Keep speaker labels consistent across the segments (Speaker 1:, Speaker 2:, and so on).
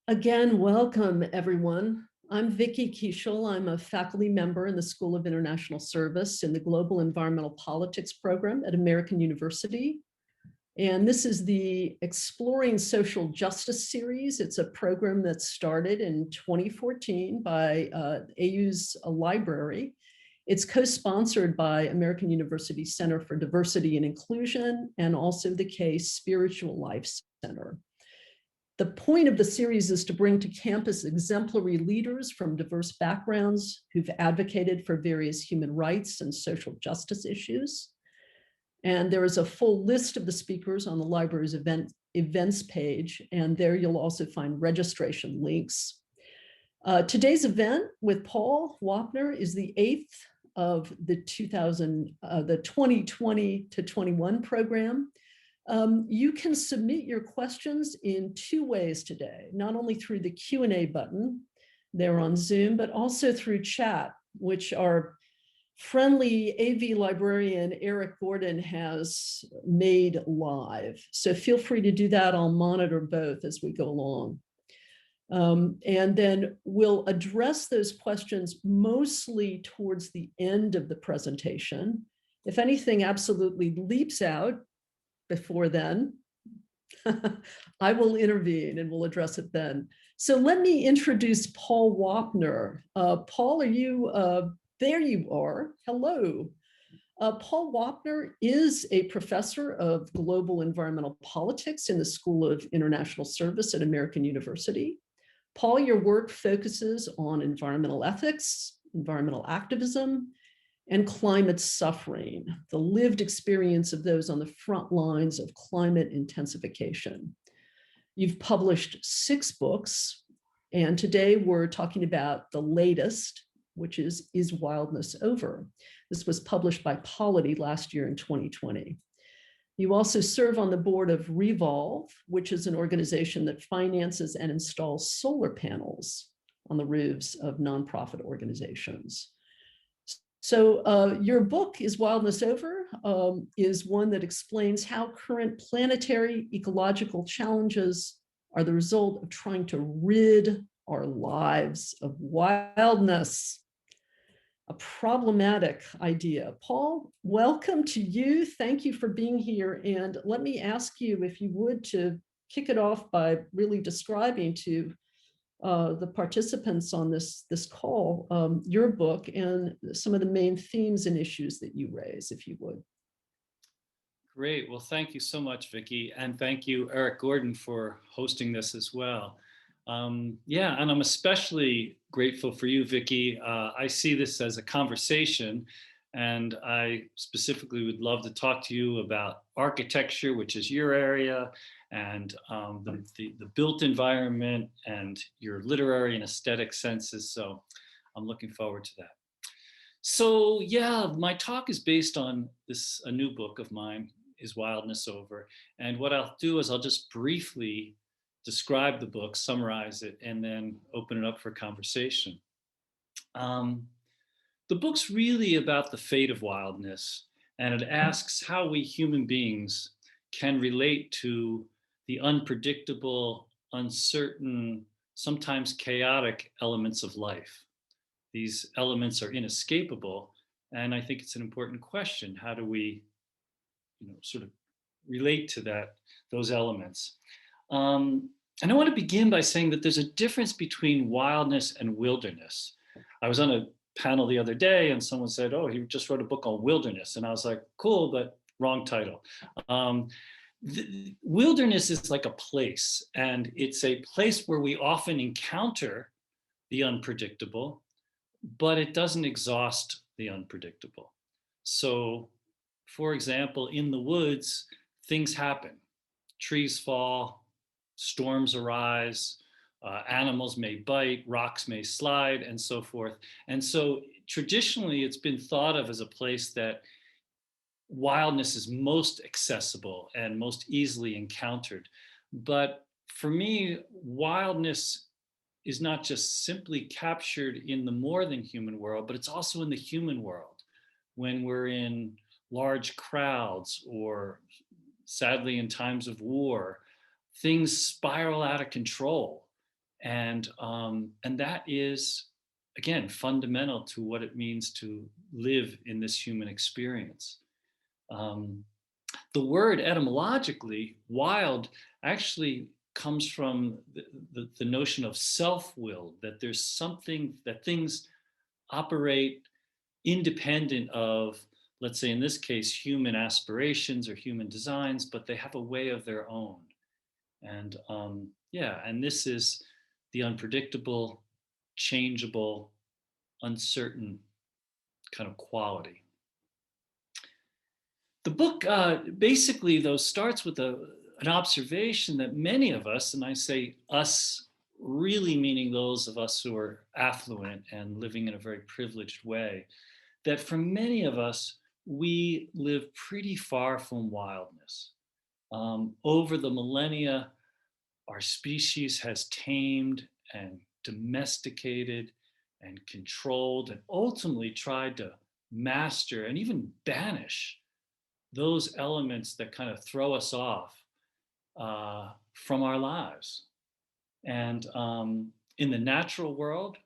Speaker 1: Again, welcome everyone. I'm Vicki Kiechel. I'm a faculty member in the School of International Service in the Global Environmental Politics program at American University. And this is the Exploring Social Justice series. It's a program that started in 2014 by AU's library. It's co-sponsored by American University Center for Diversity and Inclusion and also the Case Spiritual Life Center. The point of the series is to bring to campus exemplary leaders from diverse backgrounds who've advocated for various human rights and social justice issues. And there is a full list of the speakers on the library's events page, and there you'll also find registration links. Today's event with Paul Wapner is the 8th of the 2020 to 21 program. You can submit your questions in two ways today, not only through the Q&A button there on Zoom, but also through chat, which our friendly AV librarian Eric Gordon has made live. So feel free to do that. I'll monitor both as we go along. And then we'll address those questions mostly towards the end of the presentation. If anything absolutely leaps out before then, I will intervene and we'll address it then. So let me introduce Paul Wapner. Paul, are you, there you are, hello. Paul Wapner is a professor of global environmental politics in the School of International Service at American University. Paul, your work focuses on environmental ethics, environmental activism, and climate suffering, the lived experience of those on the front lines of climate intensification. You've published 6 books, and today we're talking about the latest, which is Wildness Over? This was published by Polity last year in 2020. You also serve on the board of RE-volv, which is an organization that finances and installs solar panels on the roofs of nonprofit organizations. So your book, Is Wildness Over? Is one that explains how current planetary ecological challenges are the result of trying to rid our lives of wildness, a problematic idea. Paul, welcome to you. Thank you for being here. And let me ask you, if you would, to kick it off by really describing to the participants on this call, your book and some of the main themes and issues that you raise, if you would.
Speaker 2: Great. Well, thank you so much, Vicki. And thank you, Eric Gordon, for hosting this as well. Yeah, and I'm especially grateful for you, Vicki. I see this as a conversation, and I specifically would love to talk to you about architecture, which is your area, and the built environment and your literary and aesthetic senses. So I'm looking forward to that. So yeah, my talk is based on a new book of mine, Is Wildness Over? And what I'll do is I'll just briefly describe the book, summarize it, and then open it up for conversation. The book's really about the fate of wildness, and it asks how we human beings can relate to the unpredictable, uncertain, sometimes chaotic elements of life. These elements are inescapable, and I think it's an important question. How do we, sort of relate to those elements? And I want to begin by saying that there's a difference between wildness and wilderness. I was on a panel the other day and someone said, oh, he just wrote a book on wilderness. And I was like, cool, but wrong title. The wilderness is like a place, and it's a place where we often encounter the unpredictable, but it doesn't exhaust the unpredictable. So, for example, in the woods, things happen. Trees fall, storms arise, animals may bite, rocks may slide, and so forth. And so traditionally, it's been thought of as a place that wildness is most accessible and most easily encountered. But for me, wildness is not just simply captured in the more than human world, but it's also in the human world when we're in large crowds, or sadly in times of war, things spiral out of control. And that is, again, fundamental to what it means to live in this human experience. The word etymologically, wild, actually comes from the notion of self-will, that there's something, that things operate independent of, let's say in this case, human aspirations or human designs, but they have a way of their own. And yeah, and this is the unpredictable, changeable, uncertain kind of quality. The book basically, though, starts with an observation that many of us, and I say us, really meaning those of us who are affluent and living in a very privileged way, that for many of us, we live pretty far from wildness. Over the millennia, our species has tamed and domesticated and controlled and ultimately tried to master and even banish those elements that kind of throw us off from our lives. And in the natural world,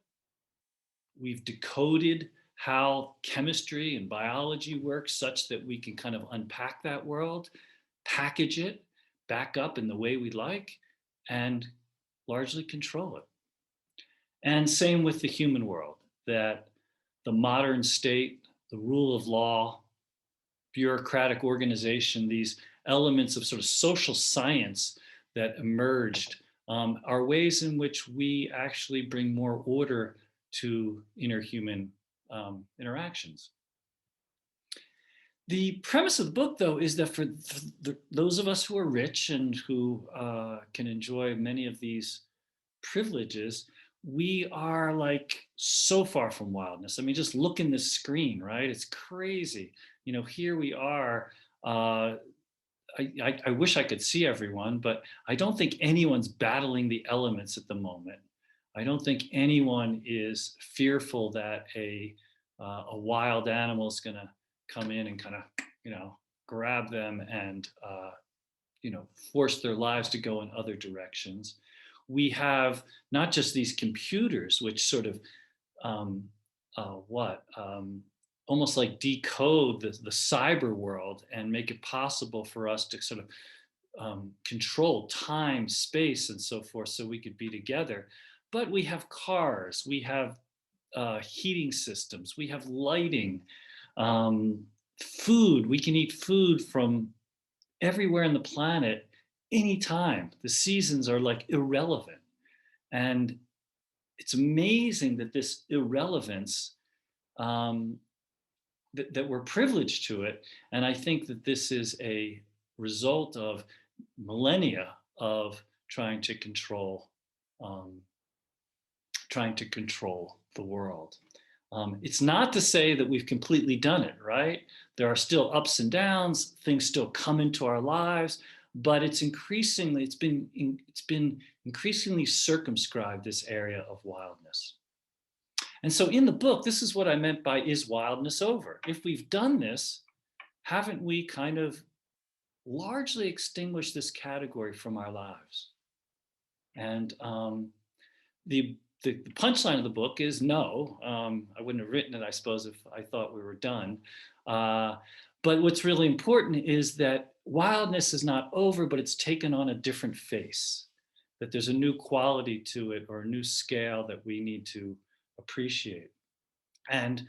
Speaker 2: we've decoded how chemistry and biology work such that we can kind of unpack that world, package it back up in the way we like, and largely control it. And same with the human world, that the modern state, the rule of law, bureaucratic organization, these elements of sort of social science that emerged are ways in which we actually bring more order to interhuman interactions. The premise of the book, though, is that for those of us who are rich and who can enjoy many of these privileges, we are like so far from wildness. I mean, just look in this screen, right? It's crazy. You know, here we are. I wish I could see everyone, but I don't think anyone's battling the elements at the moment. I don't think anyone is fearful that a wild animal is going to come in and kind of, you know, grab them and, you know, force their lives to go in other directions. We have not just these computers, which sort of, almost like decode the cyber world and make it possible for us to sort of control time, space, and so forth, so we could be together. But we have cars, we have heating systems, we have lighting, food. We can eat food from everywhere on the planet anytime. The seasons are like irrelevant. And it's amazing that this irrelevance, that we're privileged to it. And I think that this is a result of millennia of trying to control the world. It's not to say that we've completely done it, right? There are still ups and downs, things still come into our lives, but it's been increasingly circumscribed, this area of wildness. And so in the book, this is what I meant by, is wildness over? If we've done this, haven't we kind of largely extinguished this category from our lives? And the punchline of the book is no. I wouldn't have written it, I suppose, if I thought we were done. But what's really important is that wildness is not over, but it's taken on a different face, that there's a new quality to it or a new scale that we need to appreciate. And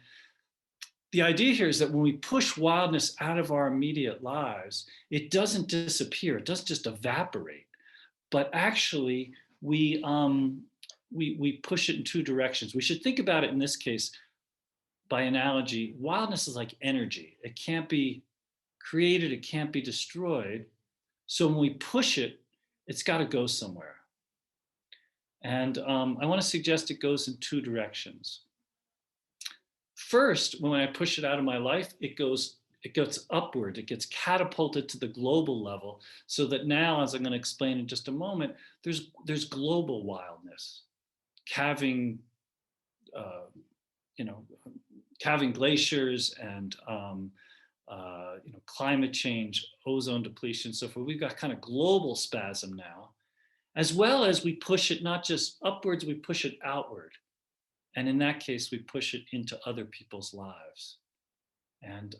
Speaker 2: the idea here is that when we push wildness out of our immediate lives, it doesn't disappear, it doesn't just evaporate, but actually we push it in two directions. We should think about it in this case, by analogy, wildness is like energy. It can't be created, it can't be destroyed. So when we push it, it's got to go somewhere. And I want to suggest it goes in two directions. First, when I push it out of my life, it goes upward, it gets catapulted to the global level, so that now, as I'm going to explain in just a moment, there's global wildness, calving glaciers and climate change, ozone depletion, so forth. We've got kind of global spasm now. as well as we push it not just upwards, we push it outward. And in that case, we push it into other people's lives. And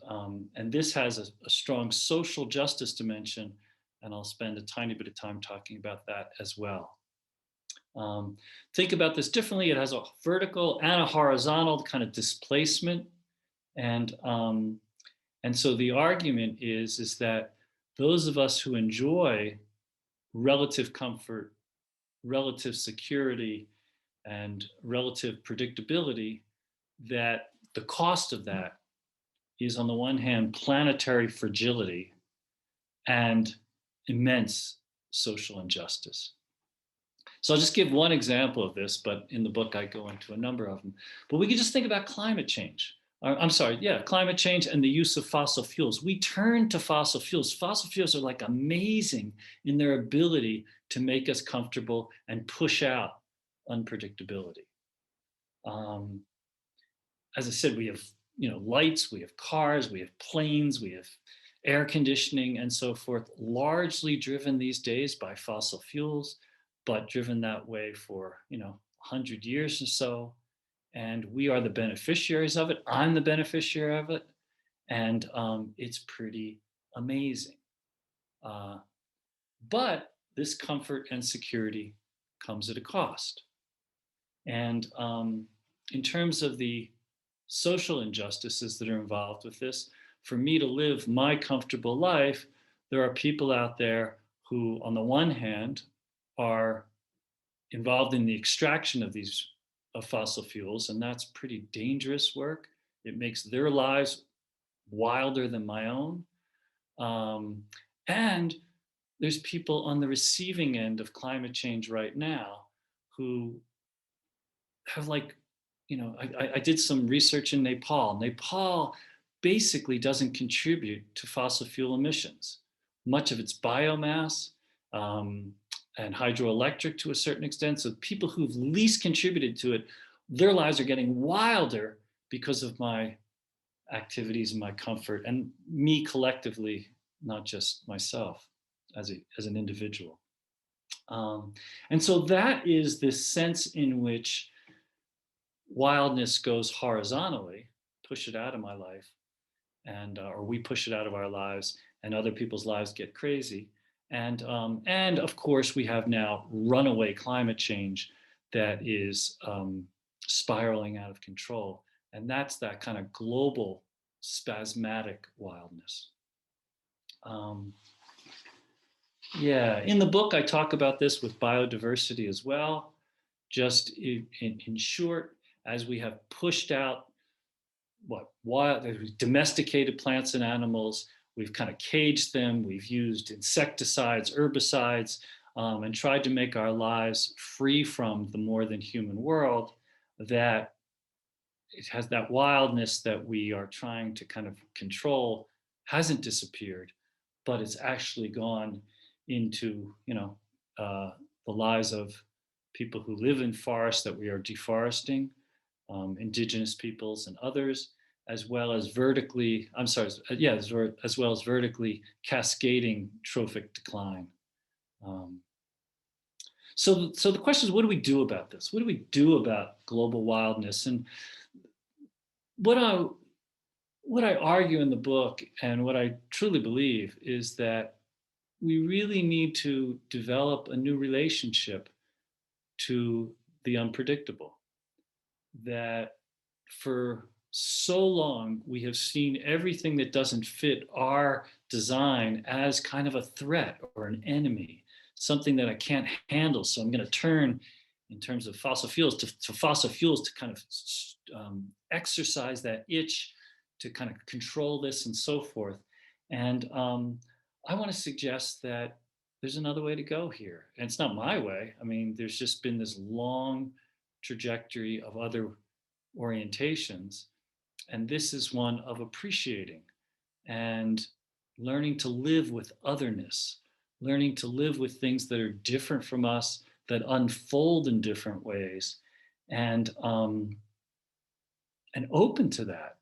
Speaker 2: this has a strong social justice dimension, and I'll spend a tiny bit of time talking about that as well. Think about this differently. It has a vertical and a horizontal kind of displacement. And so the argument is that those of us who enjoy relative comfort, relative security, and relative predictability, that the cost of that is, on the one hand, planetary fragility and immense social injustice. So I'll just give one example of this, but in the book I go into a number of them. But we can just think about climate change. Climate change and the use of fossil fuels. We turn to fossil fuels. Fossil fuels are like amazing in their ability to make us comfortable and push out unpredictability. As I said, we have lights, we have cars, we have planes, we have air conditioning and so forth, largely driven these days by fossil fuels, but driven that way for 100 years or so. And we are the beneficiaries of it. I'm the beneficiary of it. And it's pretty amazing. But this comfort and security comes at a cost. And in terms of the social injustices that are involved with this, for me to live my comfortable life, there are people out there who, on the one hand, are involved in the extraction of fossil fuels, and that's pretty dangerous work. It makes their lives wilder than my own. And there's people on the receiving end of climate change right now who have I did some research in Nepal. Nepal basically doesn't contribute to fossil fuel emissions. Much of it's biomass and hydroelectric to a certain extent. So people who've least contributed to it, their lives are getting wilder because of my activities and my comfort, and me collectively, not just myself as an individual. And so that is this sense in which wildness goes horizontally, push it out of my life, and or we push it out of our lives, and other people's lives get crazy. And of course, we have now runaway climate change that is spiraling out of control. And that's that kind of global spasmodic wildness. In the book, I talk about this with biodiversity as well. Just in short, as we have pushed out domesticated plants and animals, we've kind of caged them, we've used insecticides, herbicides, and tried to make our lives free from the more than human world, that it has that wildness that we are trying to kind of control hasn't disappeared, but it's actually gone into the lives of people who live in forests that we are deforesting, indigenous peoples and others, as well as vertically cascading trophic decline. So the question is, what do we do about this? What do we do about global wildness? And what I argue in the book, and what I truly believe, is that we really need to develop a new relationship to the unpredictable. That for so long we have seen everything that doesn't fit our design as kind of a threat or an enemy, something that I can't handle. So I'm going to turn, in terms of fossil fuels, to fossil fuels to kind of exercise that itch, to kind of control this and so forth. And I want to suggest that there's another way to go here. And it's not my way. I mean, there's just been this long trajectory of other orientations. And this is one of appreciating and learning to live with otherness, learning to live with things that are different from us, that unfold in different ways, and open to that.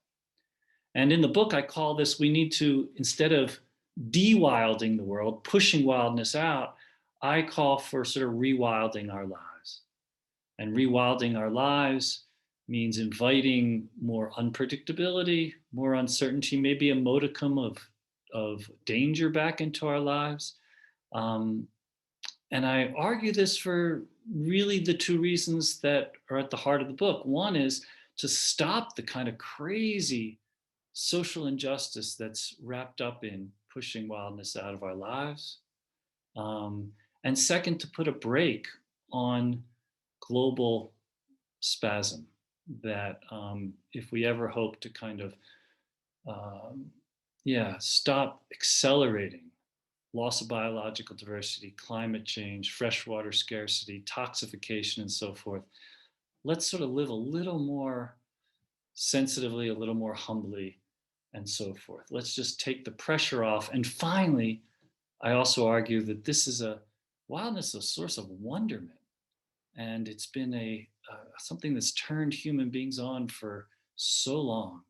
Speaker 2: And in the book, I call this, we need to, instead of de-wilding the world, pushing wildness out, I call for sort of rewilding our lives. And rewilding our lives means inviting more unpredictability, more uncertainty, maybe a modicum of danger back into our lives. Um, and I argue this for really the two reasons that are at the heart of the book. One is to stop the kind of crazy social injustice that's wrapped up in pushing wildness out of our lives. And second, to put a brake on global spasm that if we ever hope to kind of stop accelerating loss of biological diversity, climate change, freshwater scarcity, toxification, and so forth, let's sort of live a little more sensitively, a little more humbly, and so forth. Let's just take the pressure off. And finally, I also argue that this is wildness, a source of wonderment. And it's been something that's turned human beings on for so long.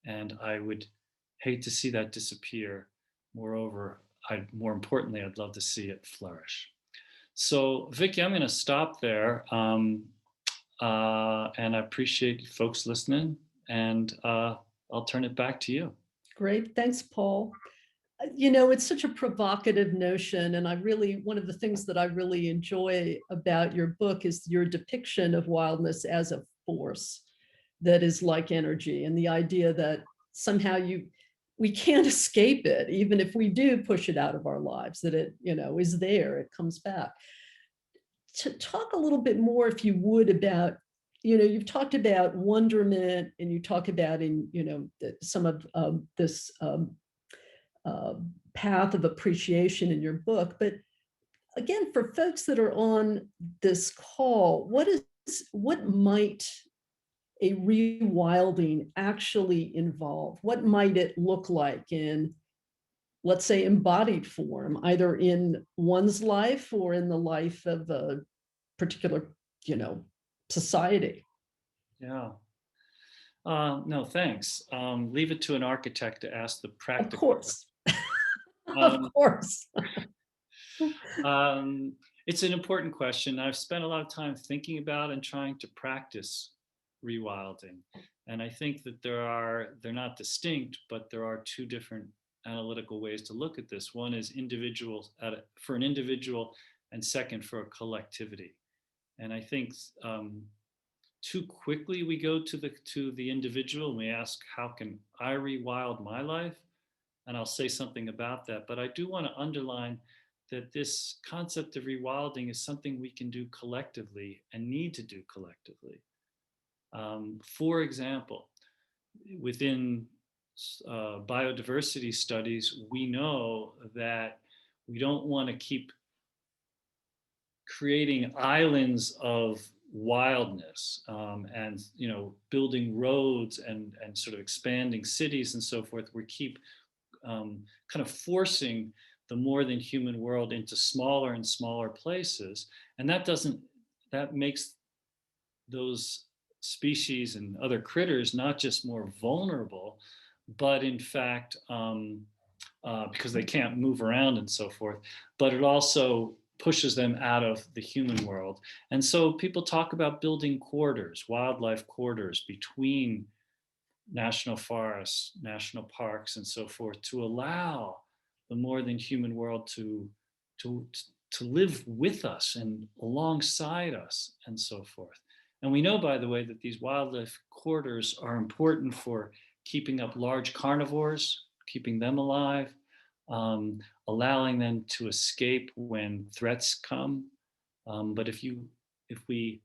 Speaker 2: And I would hate to see that disappear. Moreover, more importantly, I'd love to see it flourish. So, Vicky, I'm going to stop there. And I appreciate folks listening. And I'll turn it back to you.
Speaker 1: Great. Thanks, Paul. You know, it's such a provocative notion. And one of the things that I really enjoy about your book is your depiction of wildness as a force that is like energy, and the idea that somehow we can't escape it, even if we do push it out of our lives, that it, is there, it comes back. To talk a little bit more, if you would, about, you've talked about wonderment, and you talk about some of this path of appreciation in your book. But again, for folks that are on this call, what might a rewilding actually involve? What might it look like in, let's say, embodied form, either in one's life or in the life of a particular, society?
Speaker 2: Yeah. No, thanks. Leave it to an architect to ask the practical.
Speaker 1: Of course. Of course.
Speaker 2: It's an important question. I've spent a lot of time thinking about and trying to practice rewilding. And I think that they're not distinct, but there are two different analytical ways to look at this. One is for an individual, and second for a collectivity. And I think too quickly we go to the individual and we ask, how can I rewild my life? And I'll say something about that. But I do want to underline that this concept of rewilding is something we can do collectively and need to do collectively. For example, within biodiversity studies, we know that we don't want to keep creating islands of wildness and building roads and sort of expanding cities and so forth. We keep kind of forcing the more than human world into smaller and smaller places, and that makes those species and other critters not just more vulnerable, but in fact because they can't move around and so forth, but it also pushes them out of the human world. And so people talk about building corridors, wildlife corridors between national forests, national parks, and so forth, to allow the more than human world to live with us and alongside us and so forth. And we know, by the way, that these wildlife corridors are important for keeping up large carnivores, keeping them alive, allowing them to escape when threats come. But if we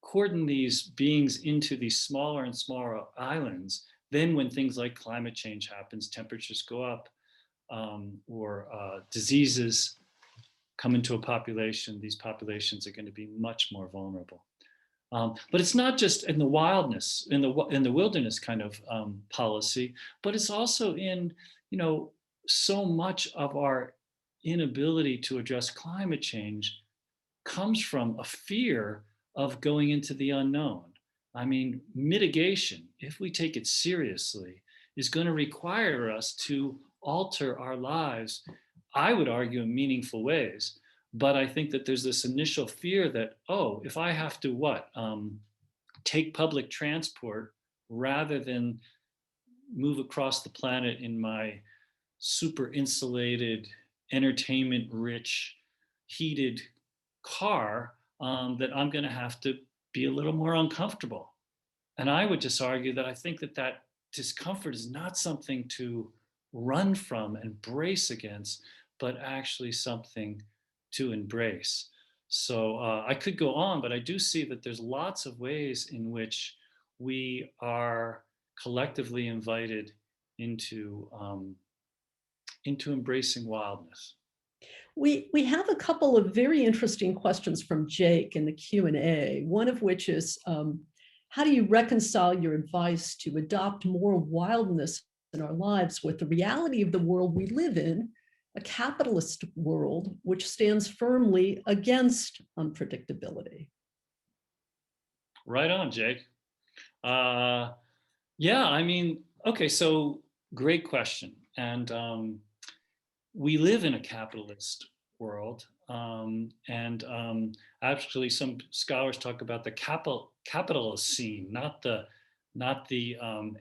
Speaker 2: cordon these beings into these smaller and smaller islands, then when things like climate change happens, temperatures go up, or diseases come into a population, these populations are going to be much more vulnerable. But it's not just in the wildness, in the wilderness kind of policy, but it's also in, so much of our inability to address climate change comes from a fear of going into the unknown. I mean, mitigation, if we take it seriously, is going to require us to alter our lives, I would argue, in meaningful ways. But I think that there's this initial fear that, oh, if I have to take public transport rather than move across the planet in my super insulated, entertainment rich, heated car, that I'm going to have to be a little more uncomfortable. And I would just argue that I think that that discomfort is not something to run from and brace against, but actually something to embrace. So I could go on, but I do see that there's lots of ways in which we are collectively invited into embracing wildness.
Speaker 1: We have a couple of very interesting questions from Jake in the Q&A, one of which is, how do you reconcile your advice to adopt more wildness in our lives with the reality of the world we live in, a capitalist world which stands firmly against unpredictability?
Speaker 2: Right on, Jake. Yeah, I mean, okay, so great question. And we live in a capitalist world. And actually, some scholars talk about the capitalocene, not the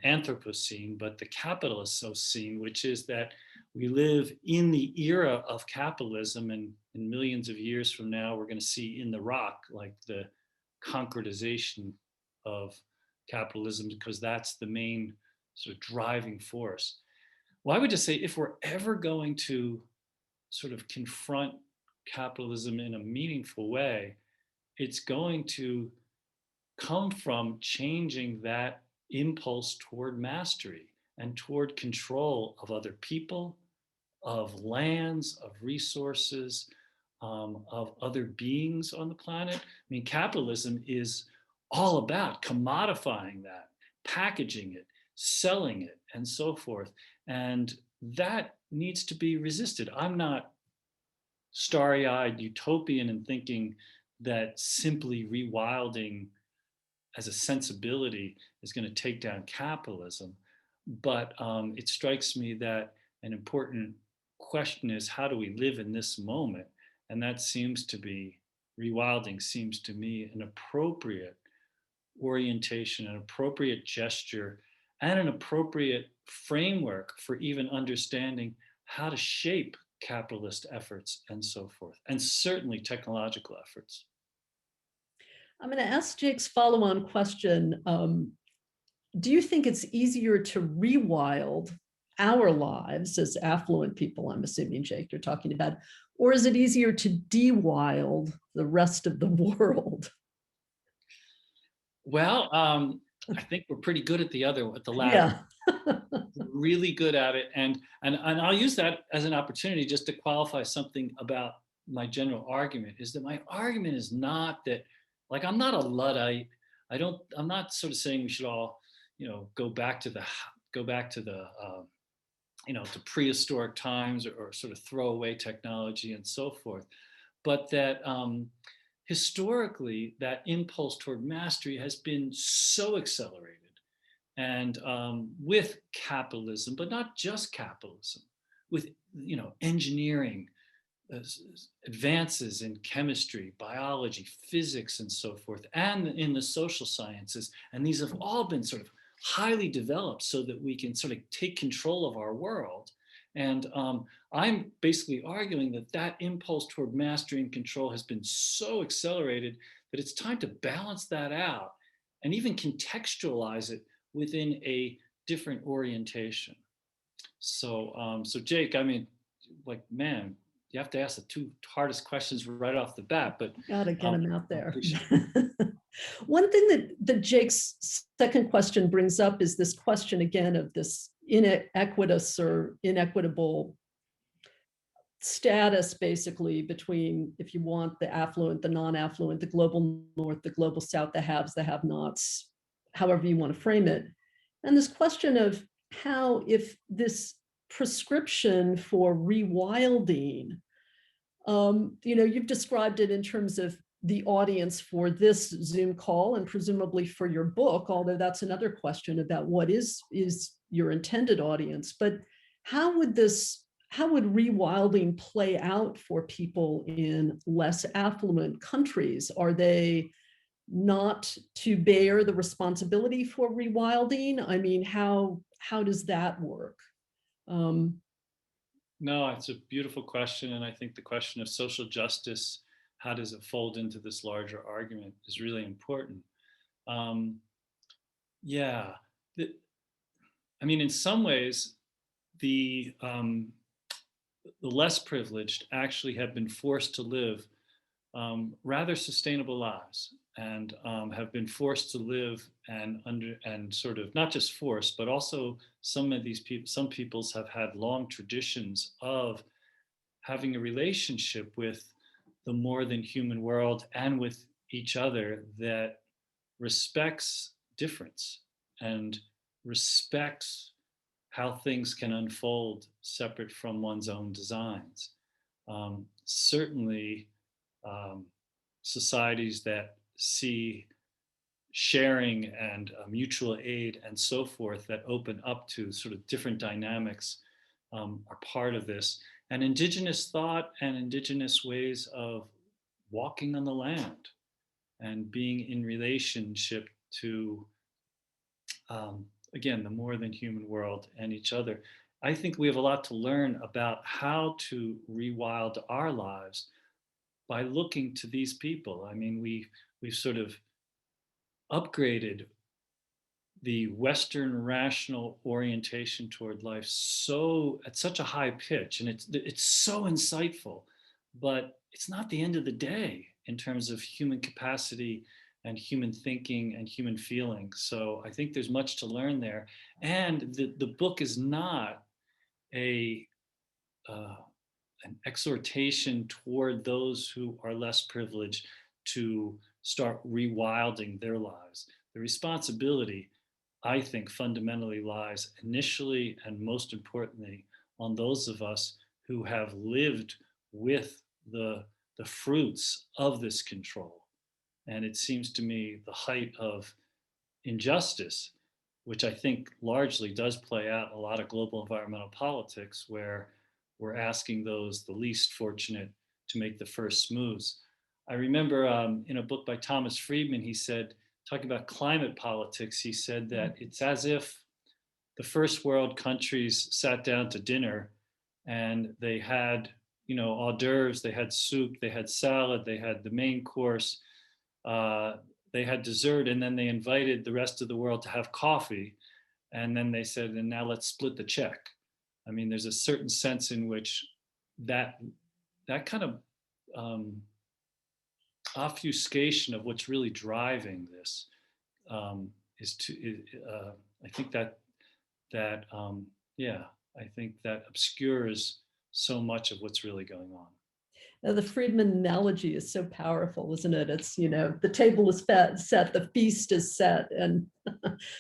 Speaker 2: Anthropocene, but the capitalocene, which is that we live in the era of capitalism, and in millions of years from now, we're going to see in the rock like the concretization of capitalism, because that's the main sort of driving force. Well, I would just say if we're ever going to sort of confront capitalism in a meaningful way, it's going to come from changing that impulse toward mastery and toward control of other people, of lands, of resources, of other beings on the planet. I mean, capitalism is all about commodifying that, packaging it, selling it, and so forth. And that needs to be resisted. I'm not starry-eyed utopian in thinking that simply rewilding as a sensibility is going to take down capitalism. But it strikes me that an important question is, how do we live in this moment? And that seems to be, rewilding seems to me an appropriate orientation, an appropriate gesture, and an appropriate framework for even understanding how to shape capitalist efforts and so forth, and certainly technological efforts.
Speaker 1: I'm going to ask Jake's follow-on question. Do you think it's easier to rewild our lives as affluent people, I'm assuming, Jake, you're talking about, or is it easier to de-wild the rest of the world?
Speaker 2: Well, I think we're pretty good at the latter.
Speaker 1: Yeah.
Speaker 2: Really good at it. And I'll use that as an opportunity just to qualify something about my general argument, is that my argument is not that, like, I'm not a Luddite. I'm not sort of saying we should all, go back to the to prehistoric times, or sort of throw away technology and so forth. But that historically, that impulse toward mastery has been so accelerated. And with capitalism, but not just capitalism, with engineering, advances in chemistry, biology, physics, and so forth, and in the social sciences. And these have all been sort of highly developed so that we can sort of take control of our world. And I'm basically arguing that that impulse toward mastery and control has been so accelerated that it's time to balance that out and even contextualize it within a different orientation. So, so Jake, I mean, like, man, you have to ask the two hardest questions right off the bat, but
Speaker 1: gotta get them out there.
Speaker 2: It.
Speaker 1: One thing that Jake's second question brings up is this question again of this inequitous or inequitable status, basically, between, if you want, the affluent, the non-affluent, the global north, the global south, the haves, the have-nots, however you want to frame it. And this question of how, if this prescription for rewilding, you've described it in terms of the audience for this Zoom call and presumably for your book, although that's another question about what is your intended audience. But how would this how would rewilding play out for people in less affluent countries? Are they not to bear the responsibility for rewilding? I mean, how does that work?
Speaker 2: No, it's a beautiful question. And I think the question of social justice, how does it fold into this larger argument, is really important. Um, yeah, I mean, in some ways, the less privileged actually have been forced to live rather sustainable lives, and have been forced to live and sort of not just forced, but also some of these people, some peoples have had long traditions of having a relationship with the more than human world and with each other that respects difference and respects how things can unfold separate from one's own designs. Certainly, societies that see sharing and mutual aid and so forth that open up to sort of different dynamics are part of this. And indigenous thought and indigenous ways of walking on the land and being in relationship to, again, the more than human world and each other. I think we have a lot to learn about how to rewild our lives by looking to these people. I mean, we've sort of upgraded the Western rational orientation toward life so at such a high pitch, and it's so insightful, but it's not the end of the day in terms of human capacity and human thinking and human feeling. So I think there's much to learn there. And the book is not a an exhortation toward those who are less privileged to start rewilding their lives. The responsibility, I think, fundamentally lies initially and most importantly on those of us who have lived with the fruits of this control. And it seems to me the height of injustice, which I think largely does play out a lot of global environmental politics, where we're asking those the least fortunate to make the first moves. I remember in a book by Thomas Friedman, he said, talking about climate politics, he said that it's as if the first world countries sat down to dinner and they had, you know, hors d'oeuvres, they had soup, they had salad, they had the main course, they had dessert, and then they invited the rest of the world to have coffee. And then they said, and now let's split the check. I mean, there's a certain sense in which that kind of obfuscation of what's really driving this I think yeah, I think that obscures so much of what's really going on.
Speaker 1: Now, the Friedman analogy is so powerful, isn't it? It's, you know, the table is set, the feast is set, and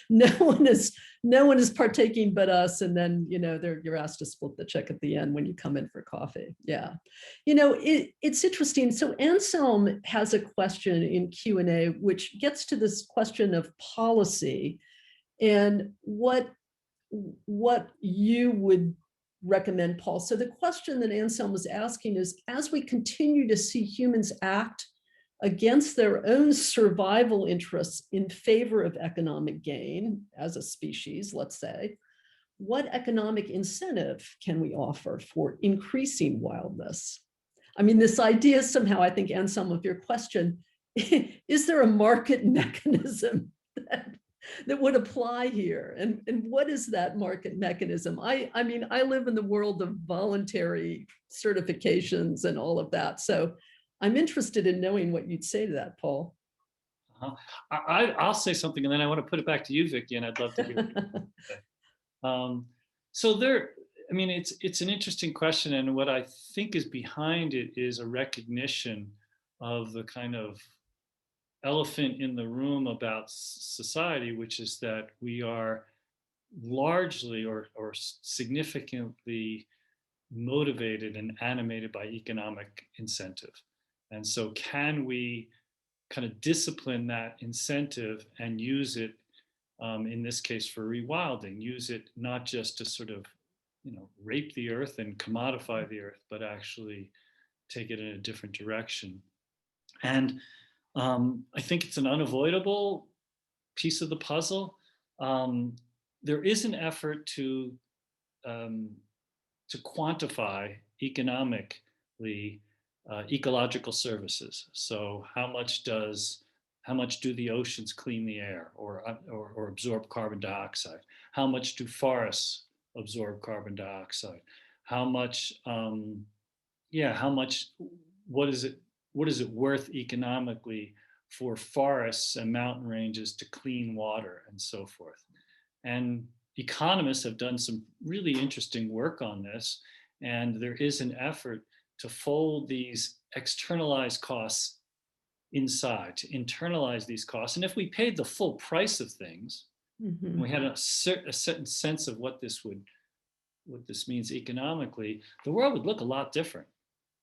Speaker 1: no one is partaking but us. And then, you know, you're asked to split the check at the end when you come in for coffee. Yeah, you know, it's interesting. So Anselm has a question in Q&A which gets to this question of policy and what you would recommend, Paul. So the question that Anselm was asking is, as we continue to see humans act against their own survival interests in favor of economic gain as a species, let's say, what economic incentive can we offer for increasing wildness? I mean, this idea somehow, I think, Anselm, of your question, is there a market mechanism that would apply here? And what is that market mechanism? I mean, I live in the world of voluntary certifications and all of that. So I'm interested in knowing what you'd say to that, Paul.
Speaker 2: I'll say something and then I want to put it back to you, Vicki, and I'd love to hear so there, I mean, it's an interesting question, and what I think is behind it is a recognition of the kind of elephant in the room about society, which is that we are largely or significantly motivated and animated by economic incentive. And so can we kind of discipline that incentive and use it, in this case for rewilding, use it not just to sort of rape the earth and commodify the earth, but actually take it in a different direction. And I think it's an unavoidable piece of the puzzle. There is an effort to quantify economically ecological services. So how much do the oceans clean the air or absorb carbon dioxide? How much do forests absorb carbon dioxide? How much, what is it worth economically for forests and mountain ranges to clean water and so forth? And economists have done some really interesting work on this. And there is an effort to fold these externalized costs inside, to internalize these costs. And if we paid the full price of things, and we had a certain sense of what this means economically, the world would look a lot different.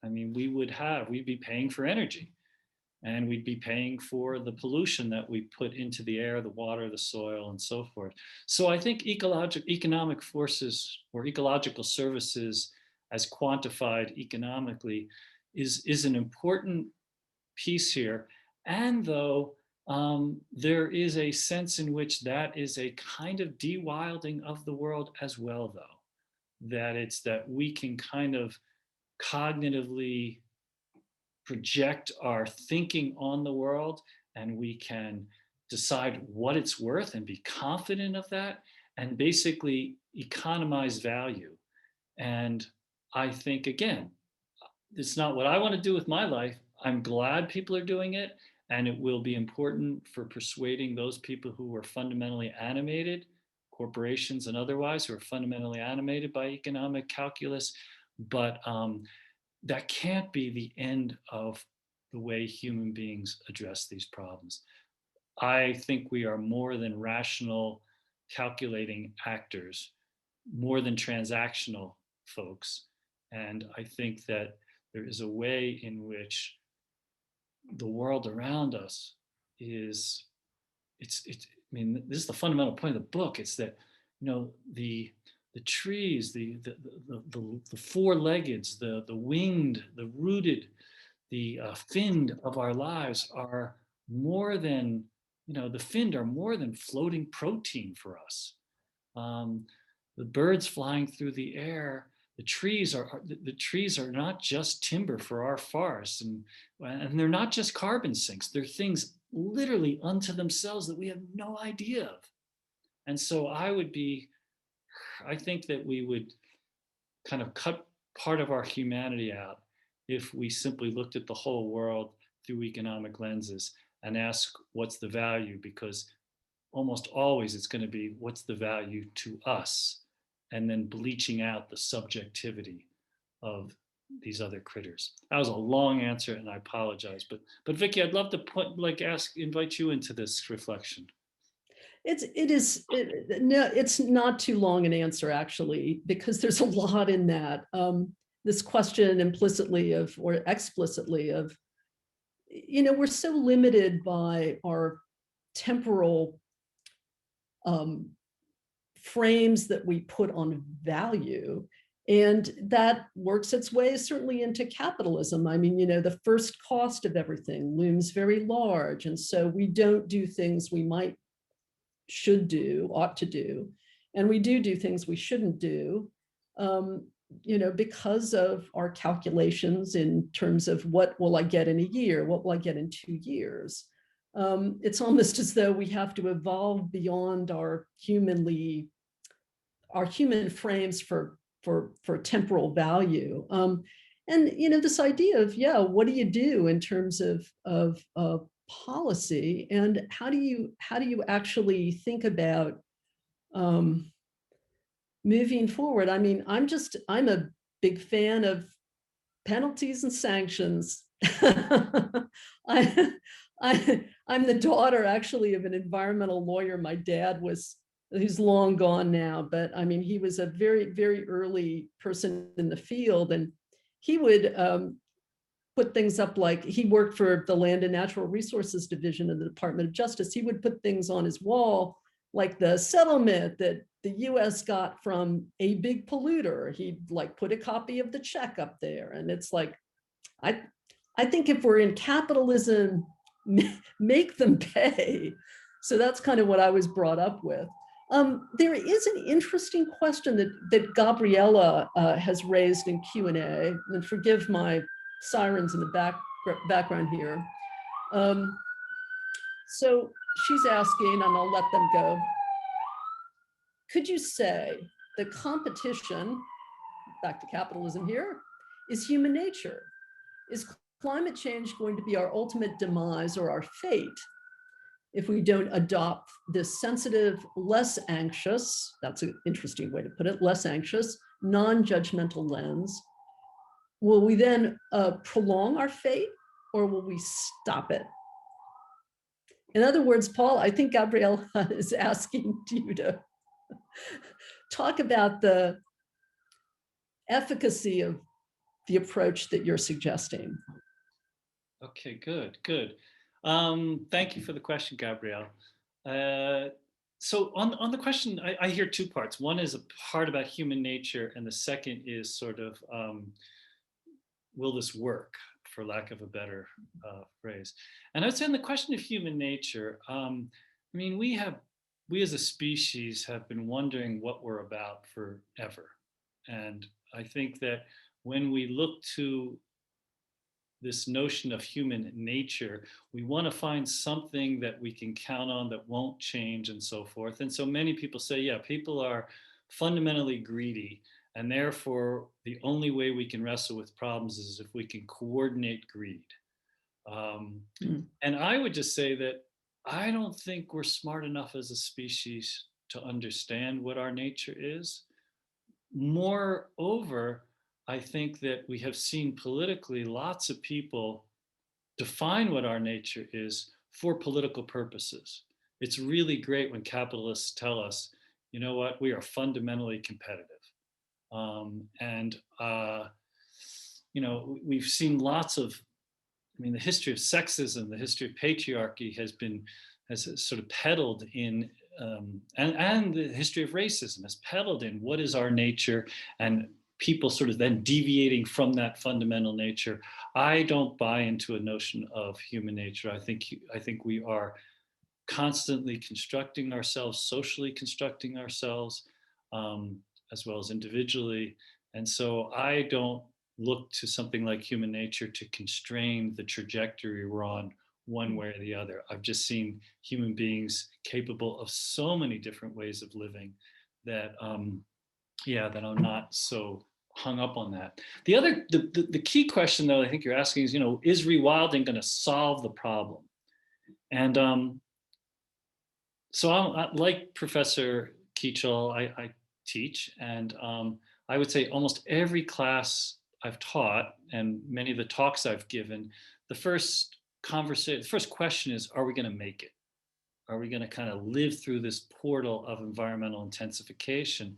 Speaker 2: I mean, we'd be paying for energy, and we'd be paying for the pollution that we put into the air, the water, the soil, and so forth. So I think economic forces or ecological services as quantified economically is an important piece here. And though there is a sense in which that is a kind of de-wilding of the world as well, though, that we can kind of cognitively project our thinking on the world, and we can decide what it's worth and be confident of that, and basically economize value. And I think, again, it's not what I want to do with my life. I'm glad people are doing it, and it will be important for persuading those people who are fundamentally animated, corporations and otherwise, who are fundamentally animated by economic calculus. But that can't be the end of the way human beings address these problems. I think we are more than rational, calculating actors, more than transactional folks. And I think that there is a way in which the world around us is, I mean, this is the fundamental point of the book. It's that, the trees, the four-leggeds, the winged, the rooted, the finned of our lives are more than, the finned are more than floating protein for us. The birds flying through the air, the trees are not just timber for our forests, and they're not just carbon sinks. They're things literally unto themselves that we have no idea of. And so I think that we would kind of cut part of our humanity out if we simply looked at the whole world through economic lenses and ask what's the value, because almost always it's going to be what's the value to us, and then bleaching out the subjectivity of these other critters. That was a long answer, and I apologize. But Vicky, I'd love to invite you into this reflection.
Speaker 1: It's not too long an answer, actually, because there's a lot in that. This question implicitly or explicitly of, we're so limited by our temporal frames that we put on value. And that works its way certainly into capitalism. I mean, the first cost of everything looms very large. And so we don't do things we should do, ought to do. And we do things we shouldn't do, because of our calculations in terms of what will I get in a year? What will I get in 2 years? It's almost as though we have to evolve beyond our human frames for temporal value. And this idea of, what do you do in terms of policy, and how do you actually think about moving forward? I mean, I'm a big fan of penalties and sanctions. I'm the daughter, actually, of an environmental lawyer. My dad he's long gone now, but I mean, he was a very, very early person in the field, and he would put things up, like he worked for the Land and Natural Resources Division of the Department of Justice. He would put things on his wall like the settlement that the US got from a big polluter. He'd like put a copy of the check up there. And it's like, I think if we're in capitalism, make them pay. So that's kind of what I was brought up with. There is an interesting question that Gabriella has raised in Q&A, and forgive my sirens in the background here. So she's asking, and I'll let them go. Could you say the competition, back to capitalism here, is human nature? Is climate change going to be our ultimate demise or our fate if we don't adopt this sensitive, less anxious, that's an interesting way to put it, less anxious, non-judgmental lens? Will we then prolong our fate, or will we stop it? In other words, Paul, I think Gabriella is asking you to talk about the efficacy of the approach that you're suggesting.
Speaker 2: Okay, good. Thank you for the question, Gabrielle. So on the question, I hear two parts. One is a part about human nature, and the second is sort of, will this work, for lack of a better phrase. And I'd say on the question of human nature, I mean, we as a species have been wondering what we're about forever. And I think that when we look to this notion of human nature, we want to find something that we can count on that won't change and so forth. And so many people say, yeah, people are fundamentally greedy, and therefore the only way we can wrestle with problems is if we can coordinate greed. And I would just say that I don't think we're smart enough as a species to understand what our nature is. Moreover, I think that we have seen politically lots of people define what our nature is for political purposes. It's really great when capitalists tell us, you know what, we are fundamentally competitive. You know, we've seen lots of, I mean, the history of sexism, the history of patriarchy has sort of peddled in, and the history of racism has peddled in what is our nature, and people sort of then deviating from that fundamental nature. I don't buy into a notion of human nature. I think we are constantly constructing ourselves, socially constructing ourselves, as well as individually. And so I don't look to something like human nature to constrain the trajectory we're on one way or the other. I've just seen human beings capable of so many different ways of living that, that I'm not so hung up on that. The key question, though, I think you're asking is, you know, is rewilding going to solve the problem? And so I'm like Professor Kiechel, I teach, and I would say almost every class I've taught and many of the talks I've given, the first question is, are we going to make it? Are we going to kind of live through this portal of environmental intensification?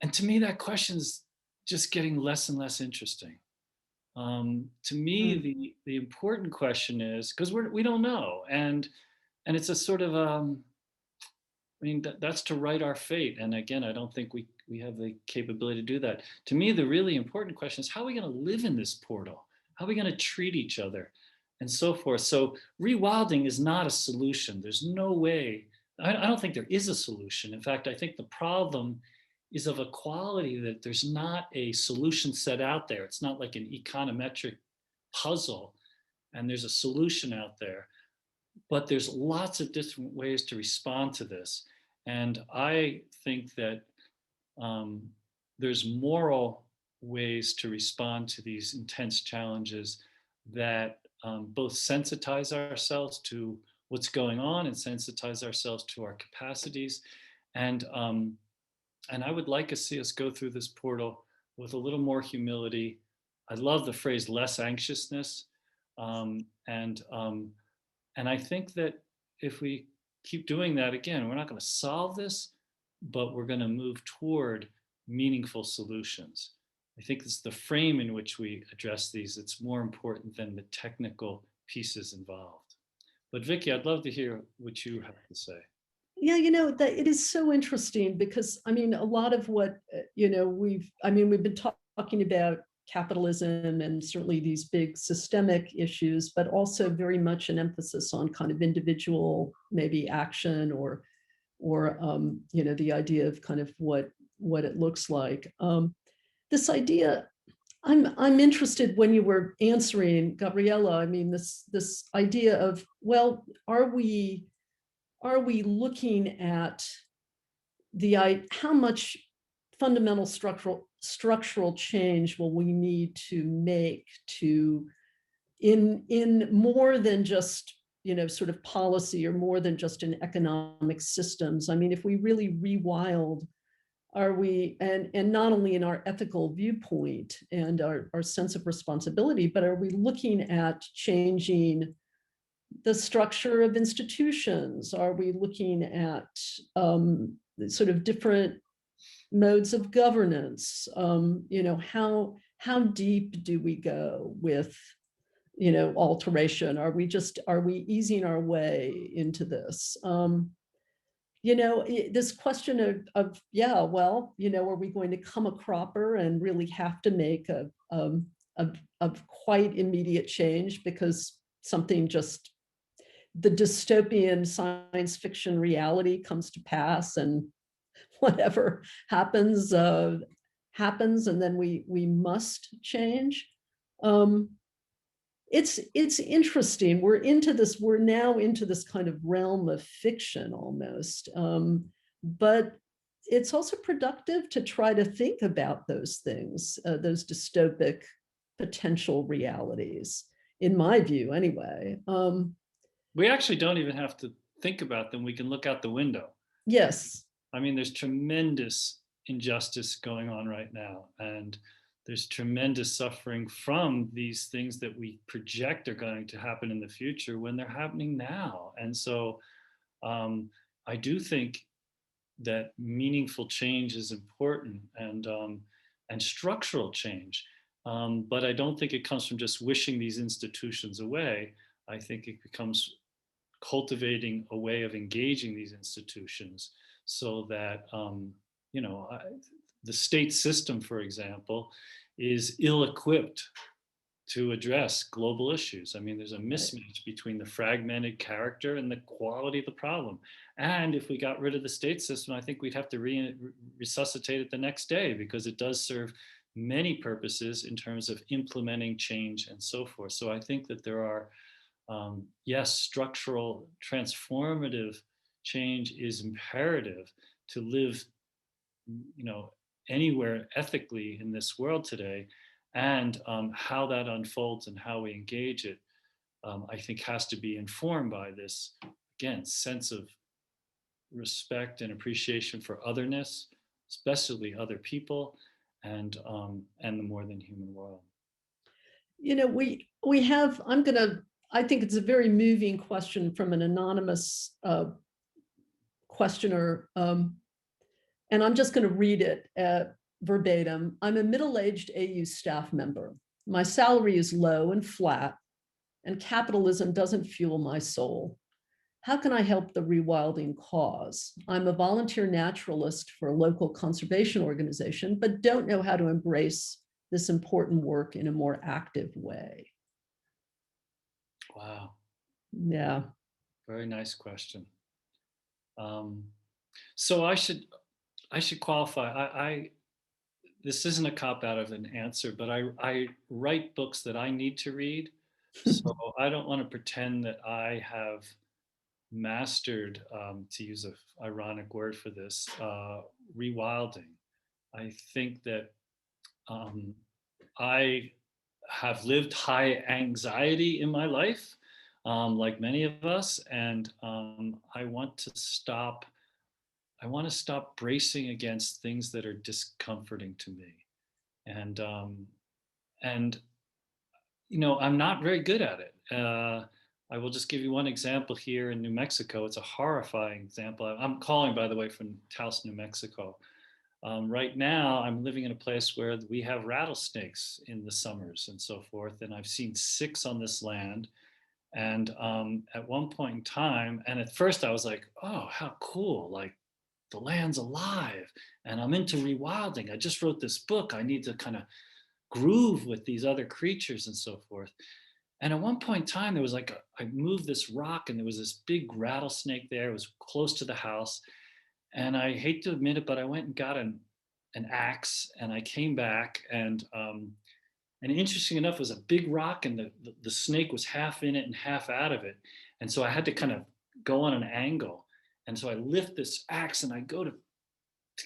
Speaker 2: And to me, that question's just getting less and less interesting. To me, the important question is, because we don't know, and it's a sort of, I mean, that's to write our fate. And again, I don't think we have the capability to do that. To me, the really important question is, how are we going to live in this portal? How are we going to treat each other? And so forth. So rewilding is not a solution. There's no way. I don't think there is a solution. In fact, I think the problem is of a quality that there's not a solution set out there. It's not like an econometric puzzle and there's a solution out there, but there's lots of different ways to respond to this. And I think that there's moral ways to respond to these intense challenges that both sensitize ourselves to what's going on and sensitize ourselves to our capacities. And I would like to see us go through this portal with a little more humility. I love the phrase less anxiousness. And I think that if we keep doing that, again, we're not going to solve this, but we're going to move toward meaningful solutions. I think it's the frame in which we address these. It's more important than the technical pieces involved. But Vicky, I'd love to hear what you have to say.
Speaker 1: Yeah, that it is so interesting because I mean, a lot of what we've been talking about capitalism and certainly these big systemic issues, but also very much an emphasis on kind of individual maybe action or the idea of kind of what it looks like. This idea, I'm interested when you were answering Gabriella. I mean, this idea of, well, are we looking at how much fundamental structural change will we need to make to in more than just sort of policy or more than just in economic systems? I mean, if we really rewild, are we, and not only in our ethical viewpoint and our sense of responsibility, but are we looking at changing the structure of institutions? Are we looking at sort of different modes of governance? How deep do we go with alteration? Are we easing our way into this? This question of yeah, well, are we going to come a cropper and really have to make a quite immediate change because something just, the dystopian science fiction reality comes to pass and whatever happens happens, and then we must change? It's interesting. We're now into this kind of realm of fiction almost, but it's also productive to try to think about those things, those dystopic potential realities, in my view anyway.
Speaker 2: We actually don't even have to think about them. We can look out the window.
Speaker 1: Yes.
Speaker 2: I mean, there's tremendous injustice going on right now, and there's tremendous suffering from these things that we project are going to happen in the future when they're happening now. And so I do think that meaningful change is important, and structural change. But I don't think it comes from just wishing these institutions away. I think it becomes cultivating a way of engaging these institutions so that, the state system, for example, is ill-equipped to address global issues. I mean, there's a mismatch between the fragmented character and the quality of the problem. And if we got rid of the state system, I think we'd have to resuscitate it the next day, because it does serve many purposes in terms of implementing change and so forth. So I think that there are, yes, structural transformative change is imperative to live, anywhere ethically in this world today. And how that unfolds and how we engage it, I think has to be informed by this, again, sense of respect and appreciation for otherness, especially other people, and the more than human world.
Speaker 1: We have, I think it's a very moving question from an anonymous questioner. And I'm just going to read it verbatim. I'm a middle-aged AU staff member. My salary is low and flat, and capitalism doesn't fuel my soul. How can I help the rewilding cause? I'm a volunteer naturalist for a local conservation organization, but don't know how to embrace this important work in a more active way.
Speaker 2: Wow.
Speaker 1: Yeah.
Speaker 2: Very nice question. So I should qualify. This isn't a cop out of an answer, but I write books that I need to read. So I don't want to pretend that I have mastered, to use an ironic word for this, rewilding. I think that I have lived high anxiety in my life, like many of us, and I want to stop bracing against things that are discomforting to me. And I'm not very good at it. I will just give you one example here in New Mexico. It's a horrifying example. I'm calling, by the way, from Taos, New Mexico. Right now, I'm living in a place where we have rattlesnakes in the summers and so forth, and I've seen 6 on this land. And at one point in time, and at first I was like, oh, how cool, like the land's alive and I'm into rewilding. I just wrote this book. I need to kind of groove with these other creatures and so forth. And at one point in time, there was like, I moved this rock and there was this big rattlesnake there. It was close to the house. And I hate to admit it, but I went and got an axe and I came back and interesting enough, it was a big rock and the snake was half in it and half out of it. And so I had to kind of go on an angle. And so I lift this axe and I go to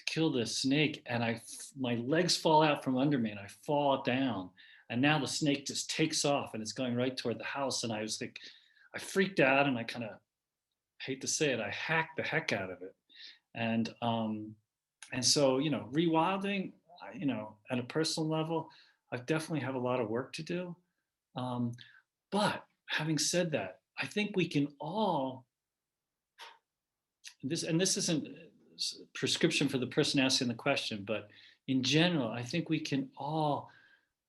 Speaker 2: kill the snake and my legs fall out from under me and I fall down. And now the snake just takes off and it's going right toward the house. And I was like, I freaked out and I kind of hate to say it, I hacked the heck out of it. And so, you know, rewilding, you know, at a personal level, I definitely have a lot of work to do. But having said that, I think we can all, this isn't prescription for the person asking the question, but in general, I think we can all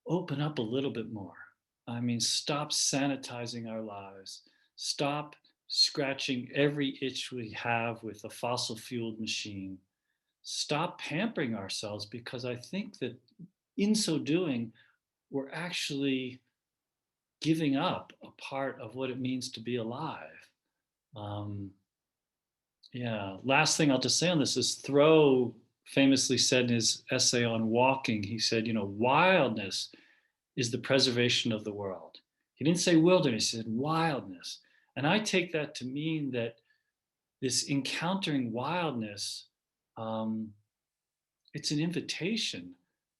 Speaker 2: open up a little bit more. I mean, stop sanitizing our lives, stop scratching every itch we have with a fossil fueled machine, stop pampering ourselves, because I think that in so doing, we're actually giving up a part of what it means to be alive. Yeah, last thing I'll just say on this is Thoreau famously said in his essay on walking, he said, you know, wildness is the preservation of the world. He didn't say wilderness, he said wildness. And I take that to mean that this encountering wildness, it's an invitation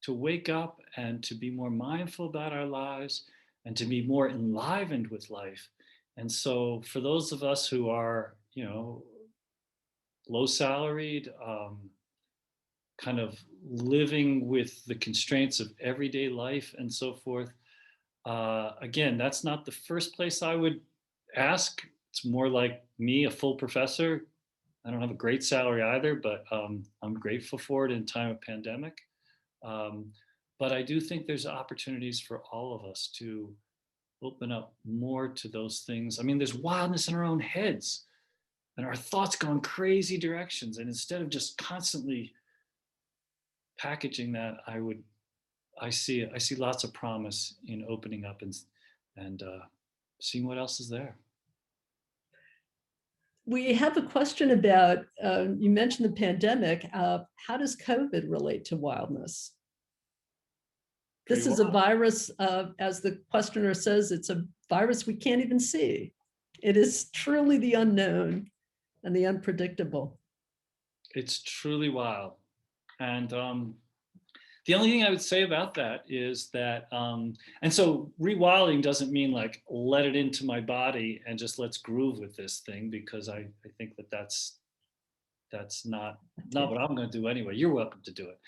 Speaker 2: to wake up and to be more mindful about our lives and to be more enlivened with life. And so for those of us who are, you know, low salaried, kind of living with the constraints of everyday life and so forth, again, that's not the first place I would ask. It's more like me, a full professor. I don't have a great salary either, but I'm grateful for it in time of pandemic. But I do think there's opportunities for all of us to open up more to those things. I mean, there's wildness in our own heads and our thoughts go in crazy directions. And instead of just constantly packaging that, I see lots of promise in opening up and seeing what else is there.
Speaker 1: We have a question about, you mentioned the pandemic. How does COVID relate to wildness? This is a virus, as the questioner says, it's a virus we can't even see. It is truly the unknown and the unpredictable.
Speaker 2: It's truly wild. And the only thing I would say about that is that, and so rewilding doesn't mean like, let it into my body and just let's groove with this thing, because I think that that's not what I'm going to do anyway. You're welcome to do it.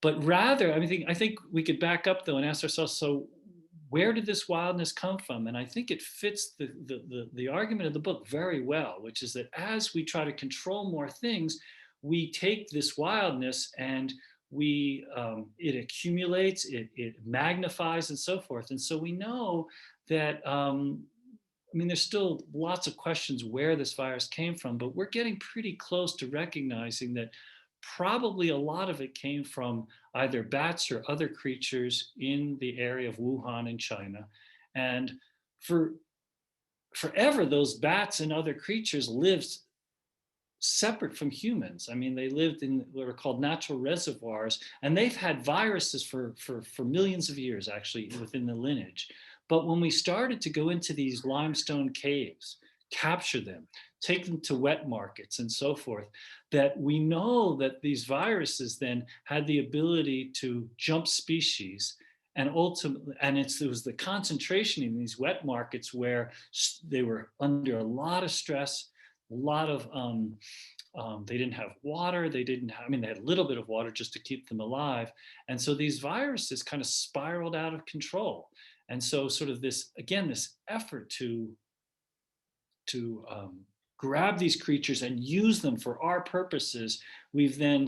Speaker 2: But rather, I think we could back up though and ask ourselves, so where did this wildness come from? And I think it fits the argument of the book very well, which is that as we try to control more things, we take this wildness and it accumulates, it magnifies and so forth. And so we know that, I mean, there's still lots of questions where this virus came from, but we're getting pretty close to recognizing that probably a lot of it came from either bats or other creatures in the area of Wuhan in China. And forever, those bats and other creatures lived separate from humans. I mean, they lived in what are called natural reservoirs, and they've had viruses for millions of years, actually, within the lineage. But when we started to go into these limestone caves, capture them, take them to wet markets and so forth, that we know that these viruses then had the ability to jump species. And ultimately, it was the concentration in these wet markets where they were under a lot of stress, a lot of, they didn't have water, they had a little bit of water just to keep them alive. And so these viruses kind of spiraled out of control. And so sort of this effort to grab these creatures and use them for our purposes, we've then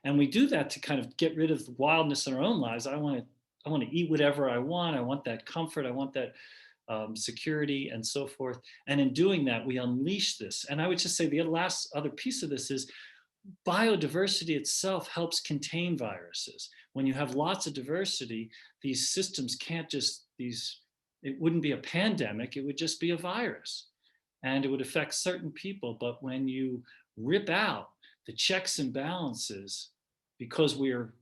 Speaker 2: and we do that to kind of get rid of the wildness in our own lives. I want to eat whatever I want that comfort, I want that security, and so forth. And in doing that, we unleash this. And I would just say the other piece of this is biodiversity itself helps contain viruses. When you have lots of diversity, these systems can't just, it wouldn't be a pandemic, it would just be a virus. And it would affect certain people. But when you rip out the checks and balances, because we're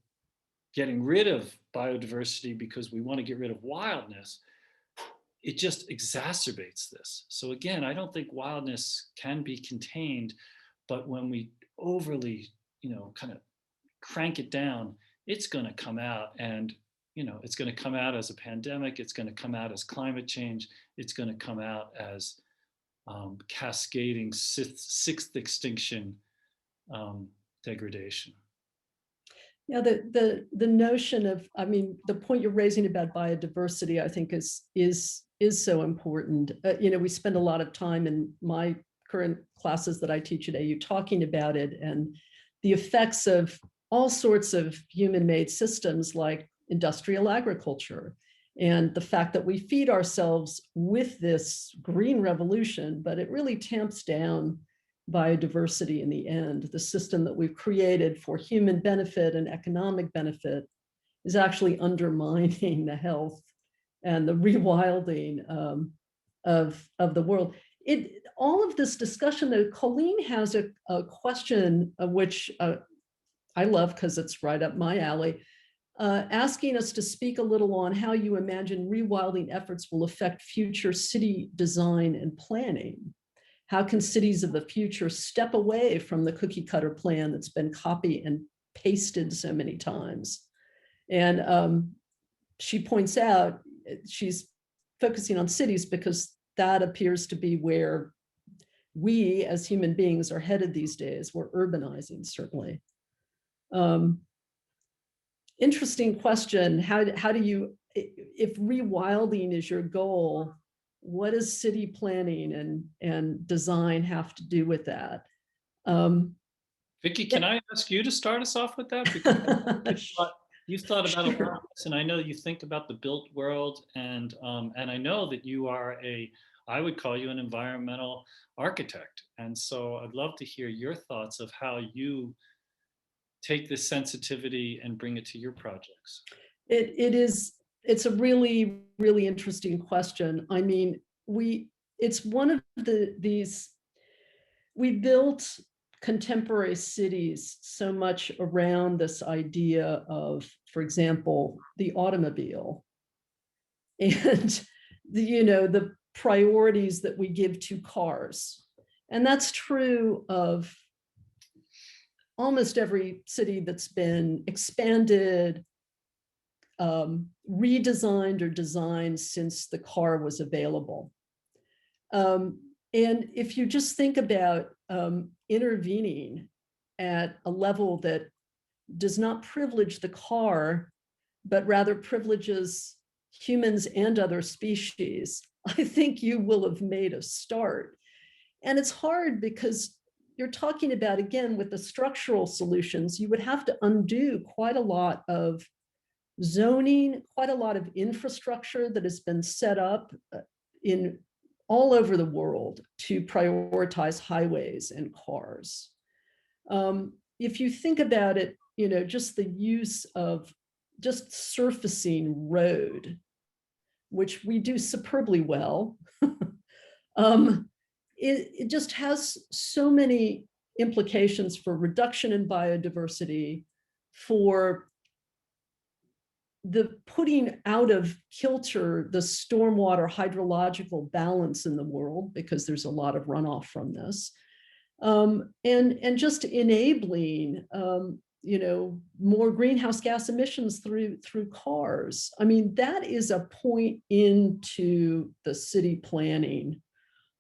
Speaker 2: getting rid of biodiversity because we want to get rid of wildness, it just exacerbates this. So again, I don't think wildness can be contained, but when we overly, kind of crank it down, it's going to come out, and it's going to come out as a pandemic. It's going to come out as climate change. It's going to come out as cascading sixth extinction degradation.
Speaker 1: Yeah, the notion of, I mean, the point you're raising about biodiversity, I think is so important. We spend a lot of time in my current classes that I teach at AU talking about it, and the effects of all sorts of human-made systems like industrial agriculture, and the fact that we feed ourselves with this green revolution, but it really tamps down biodiversity in the end. The system that we've created for human benefit and economic benefit is actually undermining the health and the rewilding of the world. All of this discussion, though, Colleen has a question which I love because it's right up my alley, asking us to speak a little on how you imagine rewilding efforts will affect future city design and planning. How can cities of the future step away from the cookie cutter plan that's been copied and pasted so many times? And she points out, she's focusing on cities because that appears to be where we as human beings are headed these days. We're urbanizing, certainly. Interesting question. How do you, if rewilding is your goal, what does city planning and design have to do with that?
Speaker 2: Vicki, can I ask you to start us off with that? Because you've thought about a lot of this, and I know you think about the built world, and I know that you are I would call you an environmental architect. And so I'd love to hear your thoughts of how you take this sensitivity and bring it to your projects.
Speaker 1: It's a really, really interesting question. I mean, it's one of these, we built contemporary cities so much around this idea of, for example, the automobile and the priorities that we give to cars. And that's true of almost every city that's been expanded, redesigned or designed since the car was available. And if you just think about intervening at a level that does not privilege the car, but rather privileges humans and other species, I think you will have made a start. And it's hard because you're talking about, again, with the structural solutions, you would have to undo quite a lot of zoning, quite a lot of infrastructure that has been set up in all over the world to prioritize highways and cars. If you think about it, just the use of just surfacing road, which we do superbly well, it just has so many implications for reduction in biodiversity, for the putting out of kilter the stormwater hydrological balance in the world, because there's a lot of runoff from this, and just enabling more greenhouse gas emissions through cars. I mean, that is a point into the city planning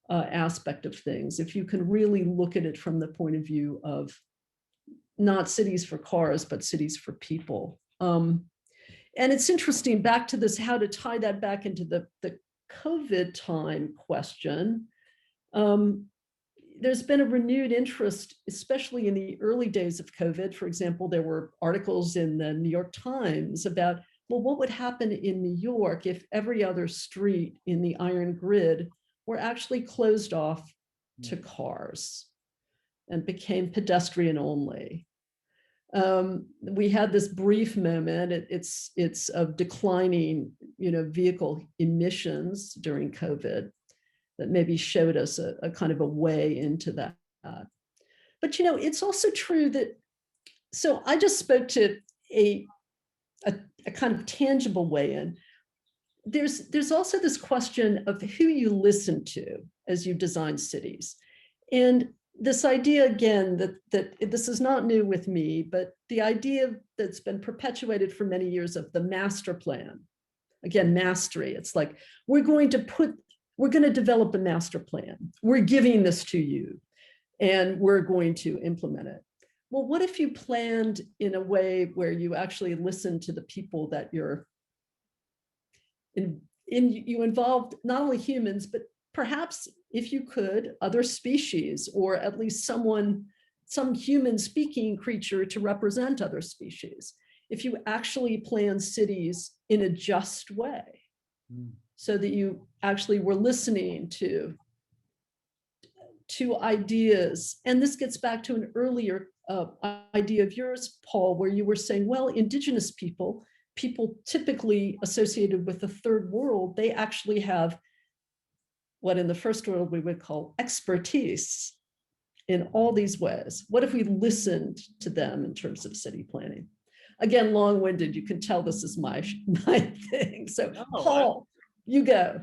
Speaker 1: aspect of things, if you can really look at it from the point of view of not cities for cars, but cities for people. And it's interesting, back to this, how to tie that back into the COVID time question. There's been a renewed interest, especially in the early days of COVID. For example, there were articles in the New York Times about well, what would happen in New York if every other street in the iron grid were actually closed off to cars and became pedestrian only? We had this brief moment. It's of declining, vehicle emissions during COVID that maybe showed us a kind of a way into that. But it's also true that. So I just spoke to a kind of tangible way in. There's also this question of who you listen to as you design cities, and this idea again that this is not new with me, but the idea that's been perpetuated for many years of the master plan. Again, mastery. It's like we're going to develop a master plan. We're giving this to you, and we're going to implement it. Well, what if you planned in a way where you actually listen to the people that you're you involved, not only humans, but perhaps, if you could, other species, or at least some human speaking creature to represent other species. If you actually plan cities in a just way, so that you actually were listening to ideas. And this gets back to an earlier idea of yours, Paul, where you were saying, well, indigenous people typically associated with the third world, they actually have what in the first world we would call expertise in all these ways. What if we listened to them in terms of city planning? Again, long-winded, you can tell this is my thing. So no, Paul, you go.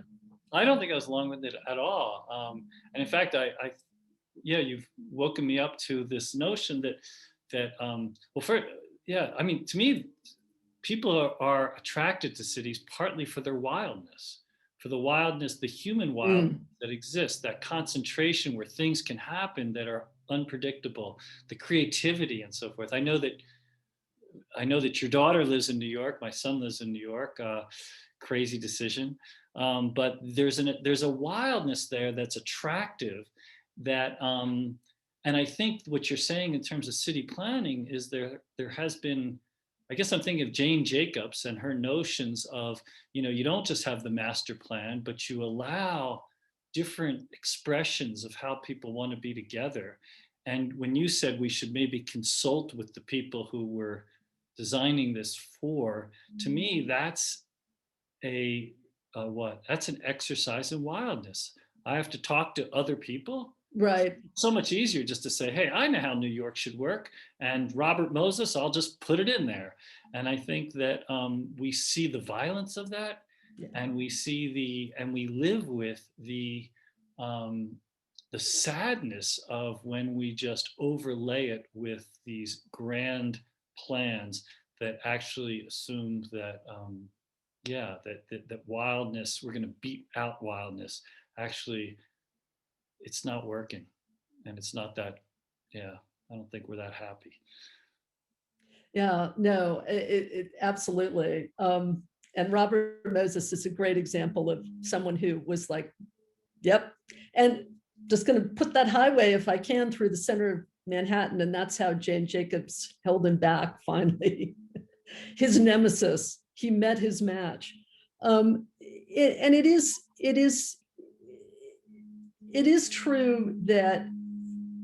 Speaker 2: I don't think I was long-winded at all. And in fact, you've woken me up to this notion that I mean, to me, people are attracted to cities partly for their wildness, the human wildness that exists, that concentration where things can happen that are unpredictable, the creativity and so forth. I know that your daughter lives in New York. My son lives in New York. Crazy decision. But there's a wildness there that's attractive, that and I think what you're saying in terms of city planning is there has been, I guess I'm thinking of Jane Jacobs and her notions of, you don't just have the master plan, but you allow different expressions of how people want to be together. And when you said we should maybe consult with the people who were designing this for, to me, that's that's an exercise in wildness. I have to talk to other people.
Speaker 1: Right.
Speaker 2: So much easier just to say, hey, I know how New York should work, and Robert Moses, I'll just put it in there. And I think that we see the violence of that, and we live with the sadness of when we just overlay it with these grand plans that actually assume that that wildness, we're going to beat out wildness. Actually, it's not working, and it's not that. I don't think we're that happy.
Speaker 1: Yeah, no, it absolutely. And Robert Moses is a great example of someone who was like, yep, and just going to put that highway, if I can, through the center of Manhattan. And that's how Jane Jacobs held him back finally. His nemesis, he met his match. And it is true that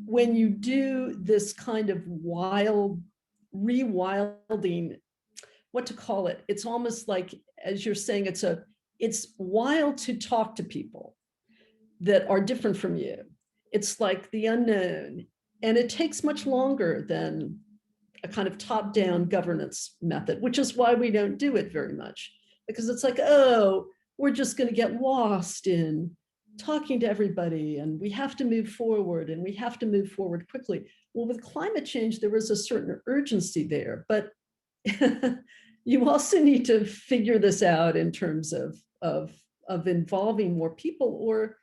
Speaker 1: when you do this kind of rewilding, what to call it, it's almost like, as you're saying, it's wild to talk to people that are different from you. It's like the unknown, and it takes much longer than a kind of top-down governance method, which is why we don't do it very much, because it's like, oh, we're just going to get lost in talking to everybody, and we have to move forward, and we have to move forward quickly. Well, with climate change, there was a certain urgency there, but you also need to figure this out in terms of involving more people, or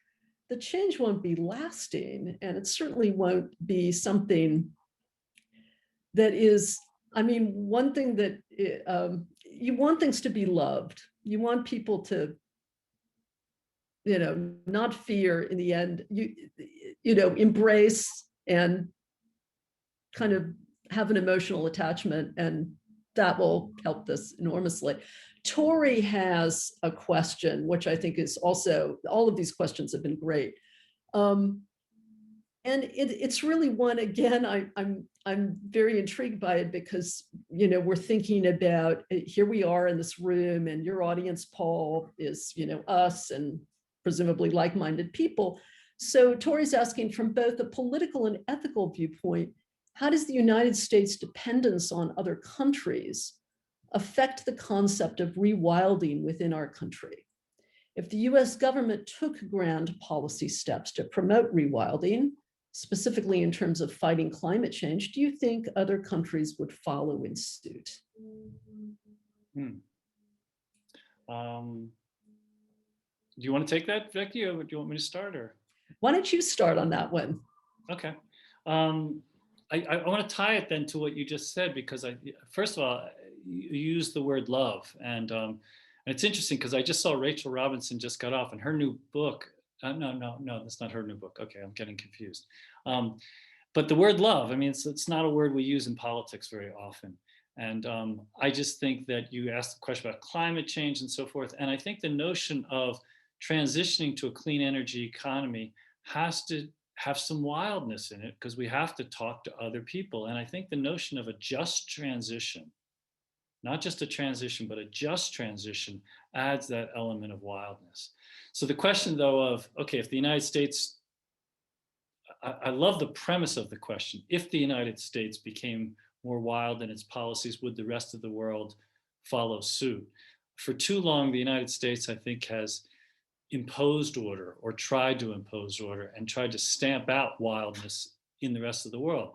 Speaker 1: the change won't be lasting, and it certainly won't be something that is, I mean, one thing that you want things to be loved. You want people to, not fear in the end, embrace and kind of have an emotional attachment, and that will help this enormously. Tori has a question, which I think is also, all of these questions have been great. And it's really one, again, I'm very intrigued by it because, we're thinking about, here we are in this room and your audience, Paul, is, us and presumably like-minded people. So Tori's asking, from both a political and ethical viewpoint, how does the United States' dependence on other countries affect the concept of rewilding within our country? If the US government took grand policy steps to promote rewilding, specifically in terms of fighting climate change, do you think other countries would follow in suit?
Speaker 2: Do you want to take that, Vicky, or do you want me to start? Or
Speaker 1: why don't you start on that one?
Speaker 2: Okay. I want to tie it then to what you just said, because first of all, you used the word love, and it's interesting because I just saw Rachel Robinson just got off, and her new book. No, that's not her new book. Okay, I'm getting confused. But the word love, I mean, it's not a word we use in politics very often. And I just think that you asked the question about climate change and so forth. And I think the notion of transitioning to a clean energy economy has to have some wildness in it, because we have to talk to other people. And I think the notion of a just transition, not just a transition, but a just transition, adds that element of wildness. So the question, though, of, okay, if the United States, I love the premise of the question. If the United States became more wild in its policies, would the rest of the world follow suit? For too long, the United States, I think, has imposed order, or tried to impose order, and tried to stamp out wildness in the rest of the world.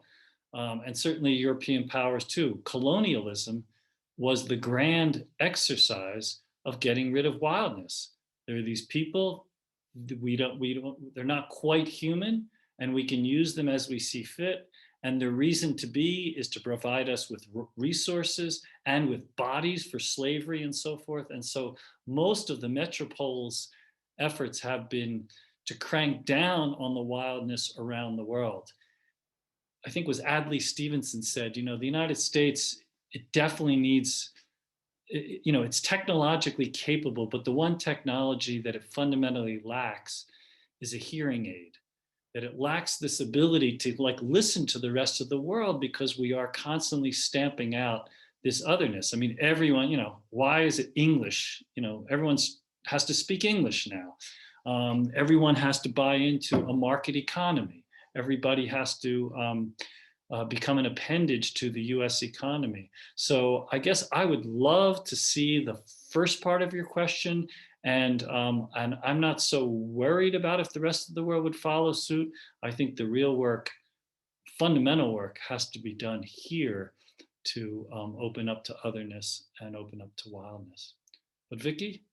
Speaker 2: And certainly European powers too. Colonialism was the grand exercise of getting rid of wildness. There are these people, they're not quite human, and we can use them as we see fit. And their reason to be is to provide us with resources and with bodies for slavery and so forth. And so most of the metropole's efforts have been to crank down on the wildness around the world. I think it was Adlai Stevenson said, the United States, it definitely needs, it's technologically capable, but the one technology that it fundamentally lacks is a hearing aid. That it lacks this ability to listen to the rest of the world, because we are constantly stamping out this otherness. I mean, everyone, why is it English? Everyone has to speak English now. Everyone has to buy into a market economy. Everybody has to become an appendage to the US economy. So I guess I would love to see the first part of your question. And I'm not so worried about if the rest of the world would follow suit. I think the real work, fundamental work, has to be done here to open up to otherness and open up to wildness. But Vicky?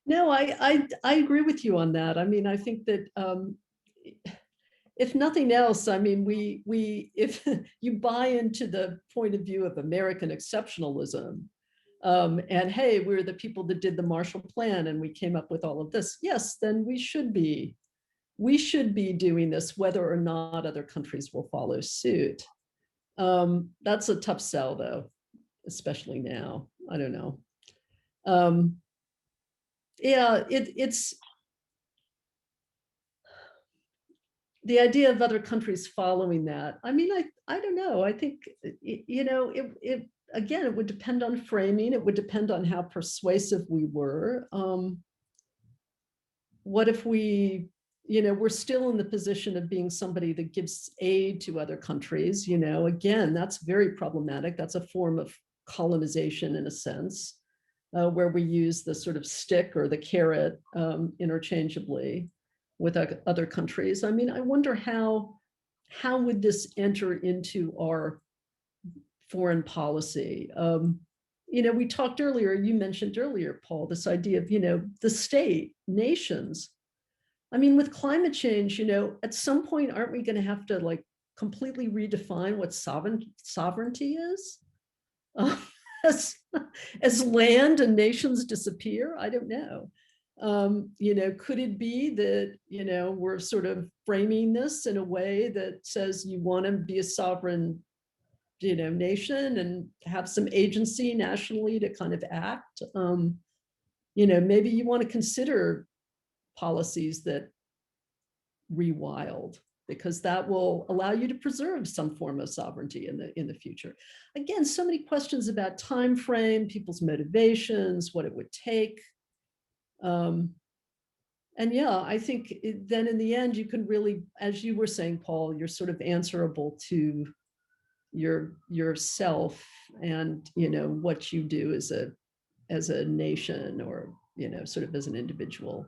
Speaker 1: No, I agree with you on that. I mean, I think that if nothing else, I mean, if you buy into the point of view of American exceptionalism, and hey, we're the people that did the Marshall Plan and we came up with all of this, yes, then we should be doing this, whether or not other countries will follow suit. That's a tough sell, though, especially now. I don't know. Yeah, it's the idea of other countries following that. I mean, I don't know. I think, again, it would depend on framing. It would depend on how persuasive we were. What if we're still in the position of being somebody that gives aid to other countries? Again, that's very problematic. That's a form of colonization in a sense, where we use the sort of stick or the carrot interchangeably with other countries. I mean, I wonder how would this enter into our foreign policy? We talked earlier, you mentioned earlier, Paul, this idea of, the state, nations. I mean, with climate change, at some point, aren't we going to have to completely redefine what sovereignty is? As land and nations disappear? I don't know. Could it be that, we're sort of framing this in a way that says you want to be a sovereign nation and have some agency nationally to kind of act. Maybe you want to consider policies that rewild, because that will allow you to preserve some form of sovereignty in the future. Again, so many questions about time frame, people's motivations, what it would take. And yeah, I think then in the end, you can really, as you were saying, Paul, you're sort of answerable to yourself and what you do as a nation, or sort of as an individual,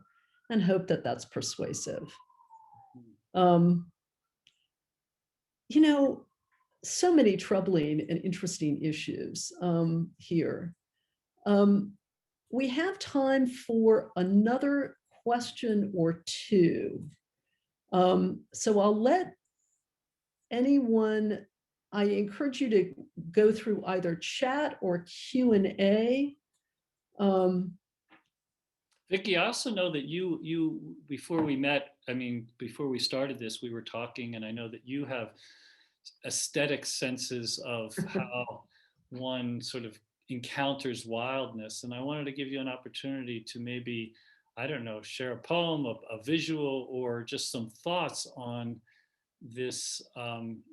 Speaker 1: and hope that that's persuasive. So many troubling and interesting issues here. We have time for another question or two. So I'll let anyone, I encourage you to go through either chat or Q&A.
Speaker 2: Vicki, I also know that you before we met, before we started this, we were talking, and I know that you have aesthetic senses of how one sort of encounters wildness. And I wanted to give you an opportunity to maybe, I don't know, share a poem, a visual, or just some thoughts on this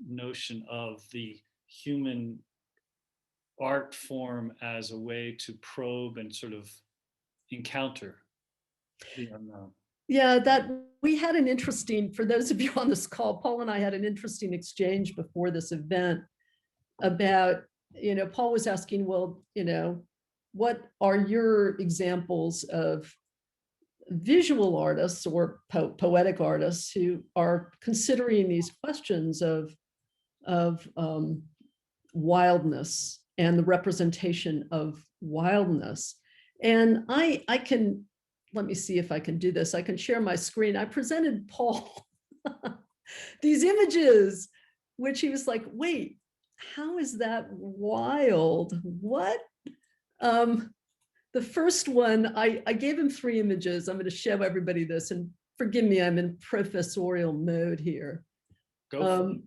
Speaker 2: notion of the human art form as a way to probe and sort of encounter the unknown.
Speaker 1: Yeah, that we had an interesting, for those of you on this call, Paul and I had an interesting exchange before this event about, Paul was asking, well, what are your examples of visual artists or poetic artists who are considering these questions of wildness and the representation of wildness? And I can, let me see if I can do this. I can share my screen. I presented Paul these images, which he was like, wait, how is that wild? What? The first one, I gave him 3 images. I'm going to show everybody this, and forgive me, I'm in professorial mode here.
Speaker 2: Go for it.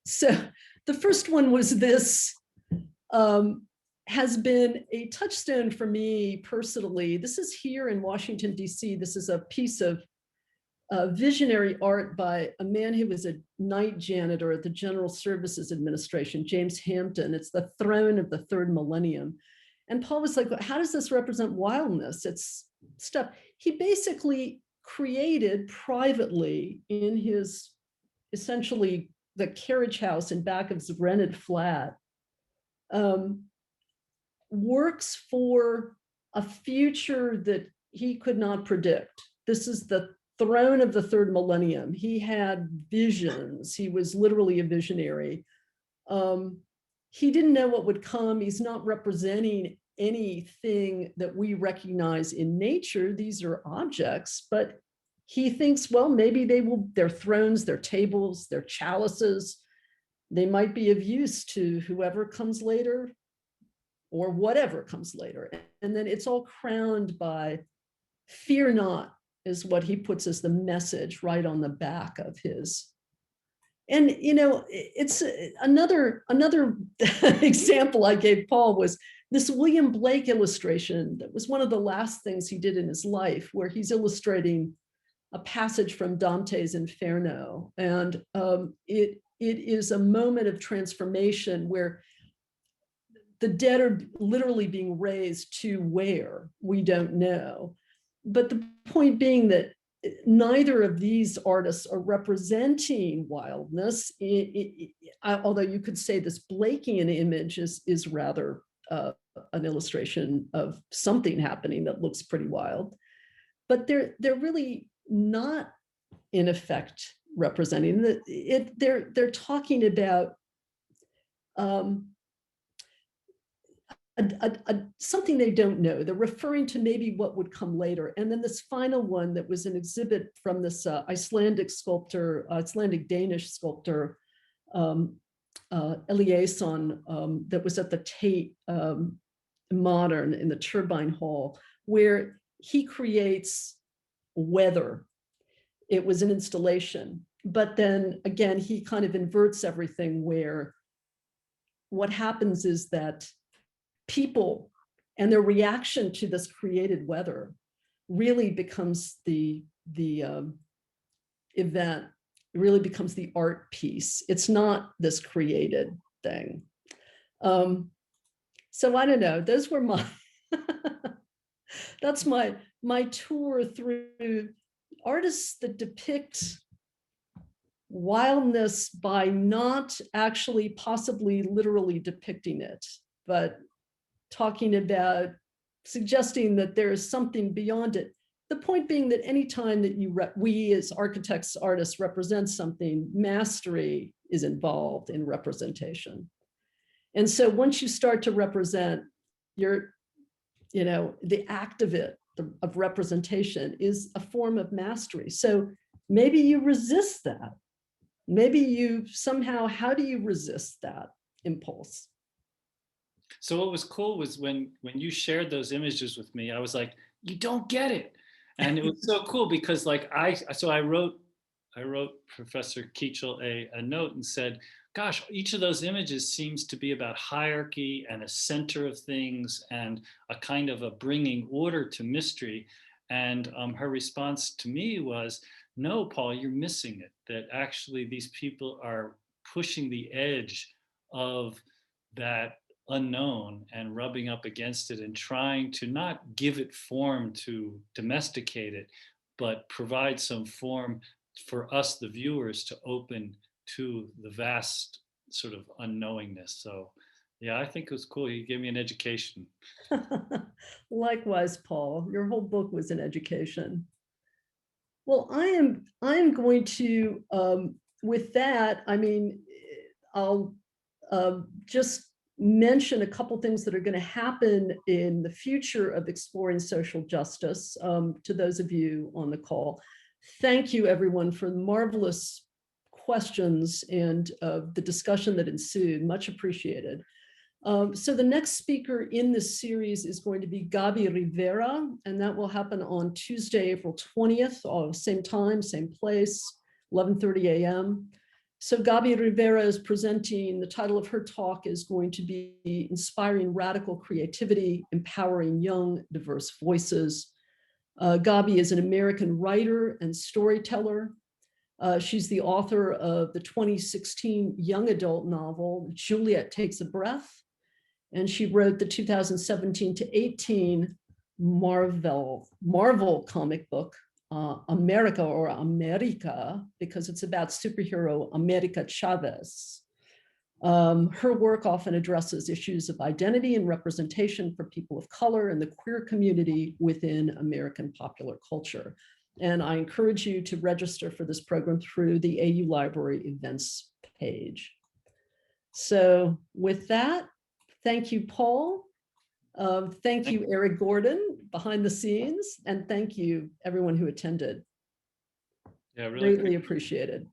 Speaker 1: So the first one was this, has been a touchstone for me personally. This is here in Washington, D.C. This is a piece of visionary art by a man who was a night janitor at the General Services Administration, James Hampton. It's the throne of the 3rd millennium. And Paul was like, how does this represent wildness? It's stuff. He basically created privately in his, essentially the carriage house in back of his rented flat, works for a future that he could not predict. This is the throne of the 3rd millennium. He had visions. He was literally a visionary. He didn't know what would come. He's not representing anything that we recognize in nature. These are objects, but he thinks, well, maybe their thrones, their tables, their chalices, they might be of use to whoever comes later or whatever comes later. And then it's all crowned by fear not, is what he puts as the message right on the back of his. And, it's another example I gave Paul was this William Blake illustration that was one of the last things he did in his life, where he's illustrating a passage from Dante's Inferno. And it is a moment of transformation where the dead are literally being raised to where we don't know. But the point being that neither of these artists are representing wildness, although you could say this Blakean image is rather an illustration of something happening that looks pretty wild. But they're really not, in effect, representing it. They're talking about something they don't know. They're referring to maybe what would come later. And then this final one that was an exhibit from this Icelandic Danish sculptor, Eliasson, that was at the Tate Modern in the Turbine Hall, where he creates weather. It was an installation, but then again, he kind of inverts everything, where what happens is that people and their reaction to this created weather really becomes the event. It really becomes the art piece. It's not this created thing. So I don't know, those were my, that's my tour through artists that depict wildness by not actually possibly literally depicting it, but talking about suggesting that there is something beyond it. The point being that anytime that we as architects, artists represent something, mastery is involved in representation. And so once you start to represent, the act of it, of representation is a form of mastery. So maybe you resist that. Maybe you somehow, how do you resist that impulse?
Speaker 2: So what was cool was when you shared those images with me, I was like, you don't get it. And it was so cool because like I wrote Professor Kiechel a note and said, gosh, each of those images seems to be about hierarchy and a center of things and a kind of a bringing order to mystery. And her response to me was, no, Paul, you're missing it. That actually these people are pushing the edge of that unknown and rubbing up against it and trying to not give it form to domesticate it, but provide some form for us, the viewers, to open to the vast sort of unknowingness. So yeah, I think it was cool. You gave me an education.
Speaker 1: Likewise, Paul, your whole book was an education. Well, I'm going to, with that, I mean, I'll just mention a couple things that are going to happen in the future of exploring social justice to those of you on the call. Thank you, everyone, for the marvelous questions and the discussion that ensued. Much appreciated. So the next speaker in this series is going to be Gabi Rivera, and that will happen on Tuesday, April 20th, same time, same place, 11:30 a.m. So Gabi Rivera is presenting, the title of her talk is going to be Inspiring Radical Creativity, Empowering Young, Diverse Voices. Gabi is an American writer and storyteller. She's the author of the 2016 young adult novel, Juliet Takes a Breath, and she wrote the 2017 to 18 Marvel comic book, America or America, because it's about superhero America Chavez. Her work often addresses issues of identity and representation for people of color and the queer community within American popular culture. And I encourage you to register for this program through the AU Library events page. So with that, thank you, Paul. Thank you, Eric Gordon, behind the scenes. And thank you, everyone who attended.
Speaker 2: Yeah, really
Speaker 1: greatly appreciated.